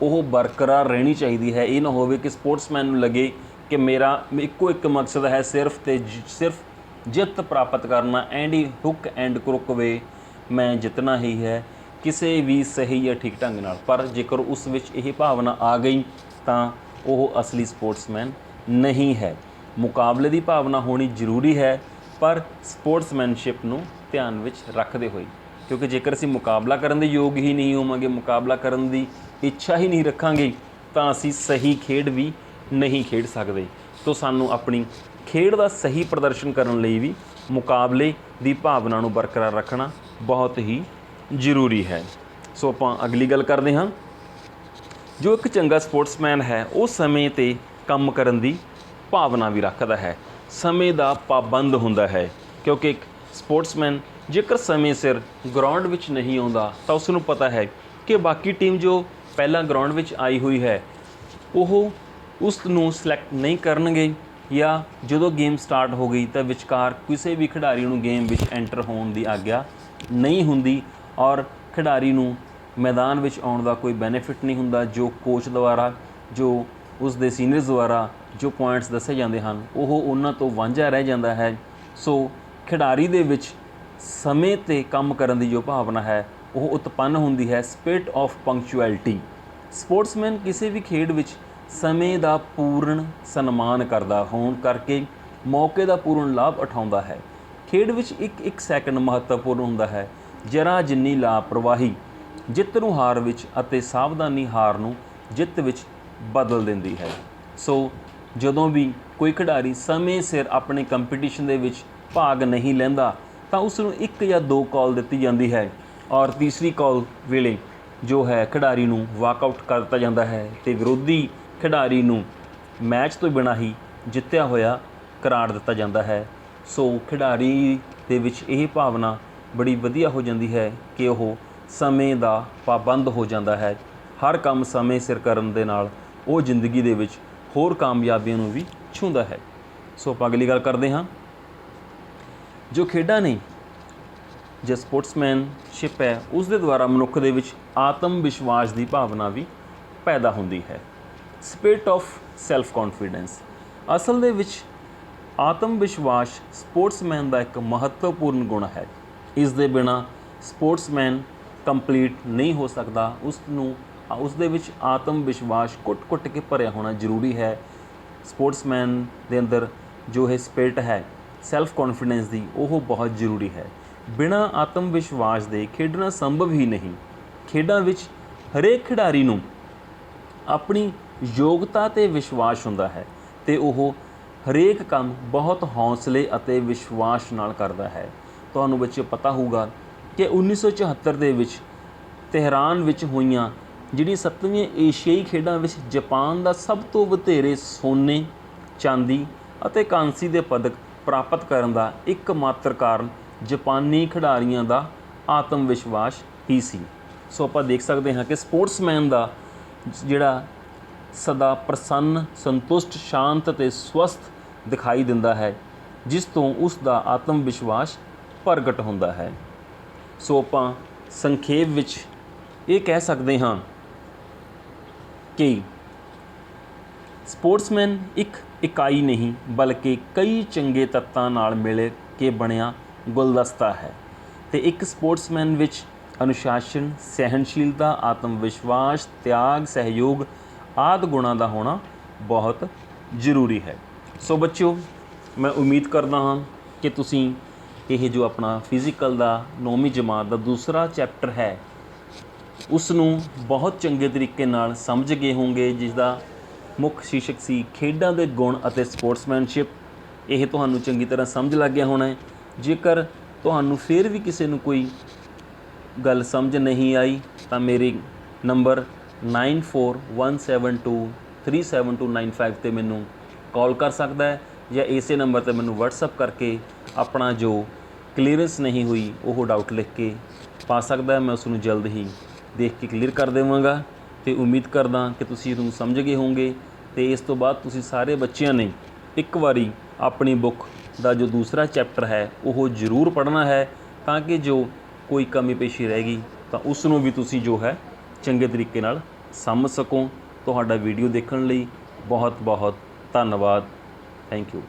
ਉਹ ਬਰਕਰਾਰ ਰਹਿਣੀ ਚਾਹੀਦੀ ਹੈ। ਇਹ ਨਾ ਹੋਵੇ ਕਿ ਸਪੋਰਟਸਮੈਨ ਨੂੰ ਲੱਗੇ ਕਿ ਮੇਰਾ ਇੱਕੋ ਇੱਕ ਮਕਸਦ ਹੈ ਸਿਰਫ ਤੇ ਸਿਰਫ ਜਿੱਤ ਪ੍ਰਾਪਤ ਕਰਨਾ, and he hook and crook ਵੇ, ਮੈਂ ਜਿੱਤਣਾ ਹੀ ਹੈ ਕਿਸੇ ਵੀ ਸਹੀ ਜਾਂ ਠੀਕ ਢੰਗ ਨਾਲ। ਪਰ ਜੇਕਰ ਉਸ ਵਿੱਚ ਇਹ ਭਾਵਨਾ ਆ ਗਈ ਤਾਂ ਉਹ ਅਸਲੀ ਸਪੋਰਟਸਮੈਨ ਨਹੀਂ ਹੈ। ਮੁਕਾਬਲੇ ਦੀ ਭਾਵਨਾ ਹੋਣੀ ਜ਼ਰੂਰੀ ਹੈ, ਪਰ ਸਪੋਰਟਸਮੈਨਸ਼ਿਪ ਨੂੰ ਧਿਆਨ ਵਿੱਚ ਰੱਖਦੇ ਹੋਏ, ਕਿਉਂਕਿ ਜੇਕਰ ਅਸੀਂ ਮੁਕਾਬਲਾ ਕਰਨ ਦੇ ਯੋਗ ਹੀ ਨਹੀਂ ਹੋਵਾਂਗੇ, ਮੁਕਾਬਲਾ ਕਰਨ ਦੀ ਇੱਛਾ ਹੀ ਨਹੀਂ ਰੱਖਾਂਗੇ, ਤਾਂ ਅਸੀਂ ਸਹੀ ਖੇਡ ਵੀ ਨਹੀਂ ਖੇਡ ਸਕਦੇ। ਤਾਂ ਸਾਨੂੰ ਆਪਣੀ ਖੇਡ ਦਾ ਸਹੀ ਪ੍ਰਦਰਸ਼ਨ ਕਰਨ ਲਈ ਵੀ ਮੁਕਾਬਲੇ ਦੀ ਭਾਵਨਾ ਨੂੰ ਬਰਕਰਾਰ ਰੱਖਣਾ ਬਹੁਤ ਹੀ ਜ਼ਰੂਰੀ ਹੈ। ਸੋ ਆਪਾਂ ਅਗਲੀ ਗੱਲ ਕਰਦੇ ਹਾਂ। ਜੋ ਇੱਕ ਚੰਗਾ ਸਪੋਰਟਸਮੈਨ ਹੈ ਉਹ ਸਮੇਂ 'ਤੇ ਕੰਮ ਕਰਨ ਦੀ ਭਾਵਨਾ ਵੀ ਰੱਖਦਾ ਹੈ, ਸਮੇਂ ਦਾ ਪਾਬੰਦ ਹੁੰਦਾ ਹੈ, ਕਿਉਂਕਿ ਇੱਕ ਸਪੋਰਟਸਮੈਨ ਜੇਕਰ ਸਮੇਂ ਸਿਰ ਗਰਾਊਂਡ ਵਿੱਚ ਨਹੀਂ ਆਉਂਦਾ ਤਾਂ ਉਸ ਨੂੰ ਪਤਾ ਹੈ ਕਿ ਬਾਕੀ ਟੀਮ ਜੋ ਪਹਿਲਾਂ ਗਰਾਊਂਡ ਵਿੱਚ ਆਈ ਹੋਈ ਹੈ ਉਹ ਉਸ ਨੂੰ ਸਿਲੈਕਟ ਨਹੀਂ ਕਰਨਗੇ, ਜਾਂ ਜਦੋਂ ਗੇਮ ਸਟਾਰਟ ਹੋ ਗਈ ਤਾਂ ਵਿਚਕਾਰ ਕਿਸੇ ਵੀ ਖਿਡਾਰੀ ਨੂੰ ਗੇਮ ਵਿੱਚ ਐਂਟਰ ਹੋਣ ਦੀ ਆਗਿਆ ਨਹੀਂ ਹੁੰਦੀ ਔਰ ਖਿਡਾਰੀ ਨੂੰ ਮੈਦਾਨ ਵਿੱਚ ਆਉਣ ਦਾ ਕੋਈ ਬੈਨੀਫਿਟ ਨਹੀਂ ਹੁੰਦਾ। ਜੋ ਕੋਚ ਦੁਆਰਾ, ਜੋ ਉਸ ਦੇ ਸੀਨੀਅਰਸ ਦੁਆਰਾ ਜੋ ਪੁਆਇੰਟਸ ਦੱਸੇ ਜਾਂਦੇ ਹਨ ਉਹ ਉਹਨਾਂ ਤੋਂ ਵਾਂਝਾ ਰਹਿ ਜਾਂਦਾ ਹੈ। ਸੋ ਖਿਡਾਰੀ ਦੇ ਵਿੱਚ ਸਮੇਂ 'ਤੇ ਕੰਮ ਕਰਨ ਦੀ ਜੋ ਭਾਵਨਾ ਹੈ ਉਹ ਉਤਪੰਨ ਹੁੰਦੀ ਹੈ। ਸਪਿਰਿਟ ਆਫ ਪੰਕਚੁਐਲਿਟੀ, ਸਪੋਰਟਸਮੈਨ ਕਿਸੇ ਵੀ ਖੇਡ ਵਿੱਚ ਸਮੇਂ ਦਾ ਪੂਰਨ ਸਨਮਾਨ ਕਰਦਾ ਹੋਣ ਕਰਕੇ ਮੌਕੇ ਦਾ ਪੂਰਨ ਲਾਭ ਉਠਾਉਂਦਾ ਹੈ। ਖੇਡ ਵਿੱਚ ਇੱਕ ਇੱਕ ਸੈਕਿੰਡ ਮਹੱਤਵਪੂਰਨ ਹੁੰਦਾ ਹੈ। ਜਰਾ ਜਿੰਨੀ ਲਾਪਰਵਾਹੀ ਜਿੱਤ ਨੂੰ ਹਾਰ ਵਿੱਚ ਅਤੇ ਸਾਵਧਾਨੀ ਹਾਰ ਨੂੰ ਜਿੱਤ ਵਿੱਚ ਬਦਲ ਦਿੰਦੀ ਹੈ। ਸੋ ਜਦੋਂ ਵੀ ਕੋਈ ਖਿਡਾਰੀ ਸਮੇਂ ਸਿਰ ਆਪਣੇ ਕੰਪੀਟੀਸ਼ਨ ਦੇ ਵਿੱਚ ਭਾਗ ਨਹੀਂ ਲੈਂਦਾ ਤਾਂ ਉਸ ਨੂੰ 1 ਜਾਂ 2 ਕਾਲ ਦਿੱਤੀ ਜਾਂਦੀ ਹੈ ਔਰ ਤੀਸਰੀ ਕਾਲ ਵੇਲੇ ਜੋ ਹੈ ਖਿਡਾਰੀ ਨੂੰ ਵਾਕਆਊਟ ਕਰ ਦਿੱਤਾ ਜਾਂਦਾ ਹੈ ਅਤੇ ਵਿਰੋਧੀ ਖਿਡਾਰੀ ਨੂੰ ਮੈਚ ਤੋਂ ਬਿਨਾਂ ਹੀ ਜਿੱਤਿਆ ਹੋਇਆ ਕਰਾਰ ਦਿੱਤਾ ਜਾਂਦਾ ਹੈ। ਸੋ ਖਿਡਾਰੀ ਦੇ ਵਿੱਚ ਇਹ ਭਾਵਨਾ ਬੜੀ ਵਧੀਆ ਹੋ ਜਾਂਦੀ ਹੈ ਕਿ ਉਹ ਸਮੇਂ ਦਾ ਪਾਬੰਦ ਹੋ ਜਾਂਦਾ ਹੈ। ਹਰ ਕੰਮ ਸਮੇਂ ਸਿਰ ਕਰਨ ਦੇ ਨਾਲ ਉਹ ਜ਼ਿੰਦਗੀ ਦੇ ਵਿੱਚ ਹੋਰ ਕਾਮਯਾਬੀਆਂ ਨੂੰ ਵੀ ਛੂੰਹਦਾ ਹੈ। ਸੋ ਆਪਾਂ ਅਗਲੀ ਗੱਲ ਕਰਦੇ ਹਾਂ। ਜੋ ਖੇਡਾਂ ਨੇ, ਜੋ ਸਪੋਰਟਸਮੈਨਸ਼ਿਪ ਹੈ ਉਸ ਦੇ ਦੁਆਰਾ ਮਨੁੱਖ ਦੇ ਵਿੱਚ ਆਤਮ ਵਿਸ਼ਵਾਸ ਦੀ ਭਾਵਨਾ ਵੀ ਪੈਦਾ ਹੁੰਦੀ ਹੈ। ਸਪਿਰਿਟ ਆਫ ਸੈਲਫ ਕੌਨਫੀਡੈਂਸ, ਅਸਲ ਦੇ ਵਿੱਚ ਆਤਮ ਵਿਸ਼ਵਾਸ ਸਪੋਰਟਸਮੈਨ ਦਾ ਇੱਕ ਮਹੱਤਵਪੂਰਨ ਗੁਣ ਹੈ। ਇਸ ਦੇ ਬਿਨਾਂ ਸਪੋਰਟਸਮੈਨ ਕੰਪਲੀਟ ਨਹੀਂ ਹੋ ਸਕਦਾ। ਉਸ ਦੇ ਵਿੱਚ ਆਤਮ ਵਿਸ਼ਵਾਸ ਕੁੱਟ-ਕੁੱਟ ਕੇ ਭਰਿਆ ਹੋਣਾ ਜ਼ਰੂਰੀ ਹੈ। ਸਪੋਰਟਸਮੈਨ ਦੇ ਅੰਦਰ ਜੋ ਇਹ ਸਪਿਰਿਟ ਹੈ ਸੈਲਫ ਕੌਨਫੀਡੈਂਸ ਦੀ, ਉਹ ਬਹੁਤ ਜ਼ਰੂਰੀ ਹੈ। ਬਿਨਾਂ ਆਤਮ ਵਿਸ਼ਵਾਸ ਦੇ ਖੇਡਣਾ ਸੰਭਵ ਹੀ ਨਹੀਂ। ਖੇਡਾਂ ਵਿੱਚ ਹਰੇਕ ਖਿਡਾਰੀ ਨੂੰ ਆਪਣੀ ਯੋਗਤਾ 'ਤੇ ਵਿਸ਼ਵਾਸ ਹੁੰਦਾ ਹੈ ਅਤੇ ਉਹ ਹਰੇਕ ਕੰਮ ਬਹੁਤ ਹੌਸਲੇ ਅਤੇ ਵਿਸ਼ਵਾਸ ਨਾਲ ਕਰਦਾ ਹੈ। ਤੁਹਾਨੂੰ ਬੱਚੇ ਪਤਾ ਹੋਊਗਾ ਕਿ 1974 ਦੇ ਵਿੱਚ ਤਹਿਰਾਨ ਵਿੱਚ ਹੋਈਆਂ ਜਿਹੜੀ 7ਵੀਂ ਏਸ਼ੀਆਈ ਖੇਡਾਂ ਵਿੱਚ ਜਾਪਾਨ ਦਾ ਸਭ ਤੋਂ ਵਧੇਰੇ ਸੋਨੇ, ਚਾਂਦੀ ਅਤੇ ਕਾਂਸੀ ਦੇ ਪਦਕ ਪ੍ਰਾਪਤ ਕਰਨ ਦਾ ਇੱਕ ਮਾਤਰ ਕਾਰਨ ਜਾਪਾਨੀ ਖਿਡਾਰੀਆਂ ਦਾ ਆਤਮ ਵਿਸ਼ਵਾਸ ਹੀ ਸੀ। ਸੋ ਆਪਾਂ ਦੇਖ ਸਕਦੇ ਹਾਂ ਕਿ ਸਪੋਰਟਸਮੈਨ ਦਾ ਜਿਹੜਾ ਸਦਾ ਪ੍ਰਸੰਨ, ਸੰਤੁਸ਼ਟ, ਸ਼ਾਂਤ ਅਤੇ ਸਵਸਥ ਦਿਖਾਈ ਦਿੰਦਾ ਹੈ, ਜਿਸ ਤੋਂ ਉਸ ਦਾ ਆਤਮ ਵਿਸ਼ਵਾਸ ਪ੍ਰਗਟ ਹੁੰਦਾ ਹੈ। ਸੋ ਆਪਾਂ ਸੰਖੇਪ ਵਿੱਚ ਇਹ ਕਹਿ ਸਕਦੇ ਹਾਂ ਕਿ ਸਪੋਰਟਸਮੈਨ ਇੱਕ ਇਕਾਈ ਨਹੀਂ ਬਲਕਿ ਕਈ ਚੰਗੇ ਤੱਤਾਂ ਨਾਲ ਮਿਲ ਕੇ ਬਣਿਆ ਗੁਲਦਸਤਾ ਹੈ, ਅਤੇ ਇੱਕ ਸਪੋਰਟਸਮੈਨ ਵਿੱਚ ਅਨੁਸ਼ਾਸਨ, ਸਹਿਣਸ਼ੀਲਤਾ, ਆਤਮ ਵਿਸ਼ਵਾਸ, ਤਿਆਗ, ਸਹਿਯੋਗ ਆਦਿ ਗੁਣਾਂ ਦਾ ਹੋਣਾ ਬਹੁਤ ਜ਼ਰੂਰੀ ਹੈ। ਸੋ ਬੱਚਿਓ, ਮੈਂ ਉਮੀਦ ਕਰਦਾ ਹਾਂ ਕਿ ਤੁਸੀਂ ਇਹ ਜੋ ਆਪਣਾ ਫਿਜ਼ੀਕਲ ਦਾ 9ਵੀਂ ਜਮਾਤ ਦਾ ਦੂਸਰਾ ਚੈਪਟਰ ਹੈ ਉਸ ਨੂੰ ਬਹੁਤ ਚੰਗੇ ਤਰੀਕੇ ਨਾਲ ਸਮਝ ਗਏ ਹੋਵੋਗੇ, ਜਿਸ ਦਾ ਮੁੱਖ ਸ਼ੀਰਸ਼ਕ ਸੀ ਖੇਡਾਂ ਦੇ ਗੁਣ ਅਤੇ ਸਪੋਰਟਸਮੈਨਸ਼ਿਪ। ਇਹ ਤੁਹਾਨੂੰ ਚੰਗੀ ਤਰ੍ਹਾਂ ਸਮਝ ਲੱਗ ਗਿਆ ਹੋਣਾ ਹੈ। ਜੇਕਰ ਤੁਹਾਨੂੰ ਫਿਰ ਵੀ ਕਿਸੇ ਨੂੰ ਕੋਈ ਗੱਲ ਸਮਝ ਨਹੀਂ ਆਈ ਤਾਂ ਮੇਰੇ ਨੰਬਰ 9417237295 'ਤੇ ਮੈਨੂੰ ਕਾਲ ਕਰ ਸਕਦਾ ਹੈ, ਜਾਂ ਇਸੇ ਨੰਬਰ 'ਤੇ ਮੈਨੂੰ ਵਟਸਐਪ ਕਰਕੇ ਆਪਣਾ ਜੋ ਕਲੀਅਰੈਂਸ ਨਹੀਂ ਹੋਈ ਉਹ ਡਾਊਟ ਲਿਖ ਕੇ ਪਾ ਸਕਦਾ ਹੈ। ਮੈਂ ਉਸ ਨੂੰ ਜਲਦ ਹੀ ਦੇਖ ਕੇ ਕਲੀਅਰ ਕਰ ਦੇਵਾਂਗਾ, ਅਤੇ ਉਮੀਦ ਕਰਦਾ ਕਿ ਤੁਸੀਂ ਇਹਨੂੰ ਸਮਝ ਗਏ ਹੋਵੋਗੇ। ਅਤੇ ਇਸ ਤੋਂ ਬਾਅਦ ਤੁਸੀਂ ਸਾਰੇ ਬੱਚਿਆਂ ਨੇ ਇੱਕ ਵਾਰੀ ਆਪਣੀ ਬੁੱਕ ਦਾ ਜੋ ਦੂਸਰਾ ਚੈਪਟਰ ਹੈ ਉਹ ਜ਼ਰੂਰ ਪੜ੍ਹਨਾ ਹੈ, ਤਾਂ ਕਿ ਜੋ ਕੋਈ ਕਮੀ ਪੇਸ਼ੀ ਰਹਿ ਗਈ ਤਾਂ ਉਸ ਨੂੰ ਵੀ ਤੁਸੀਂ ਜੋ ਹੈ ਚੰਗੇ ਤਰੀਕੇ ਨਾਲ ਸਮਝ ਸਕੋ। ਤੁਹਾਡਾ ਵੀਡੀਓ ਦੇਖਣ ਲਈ ਬਹੁਤ ਬਹੁਤ ਧੰਨਵਾਦ। Thank you.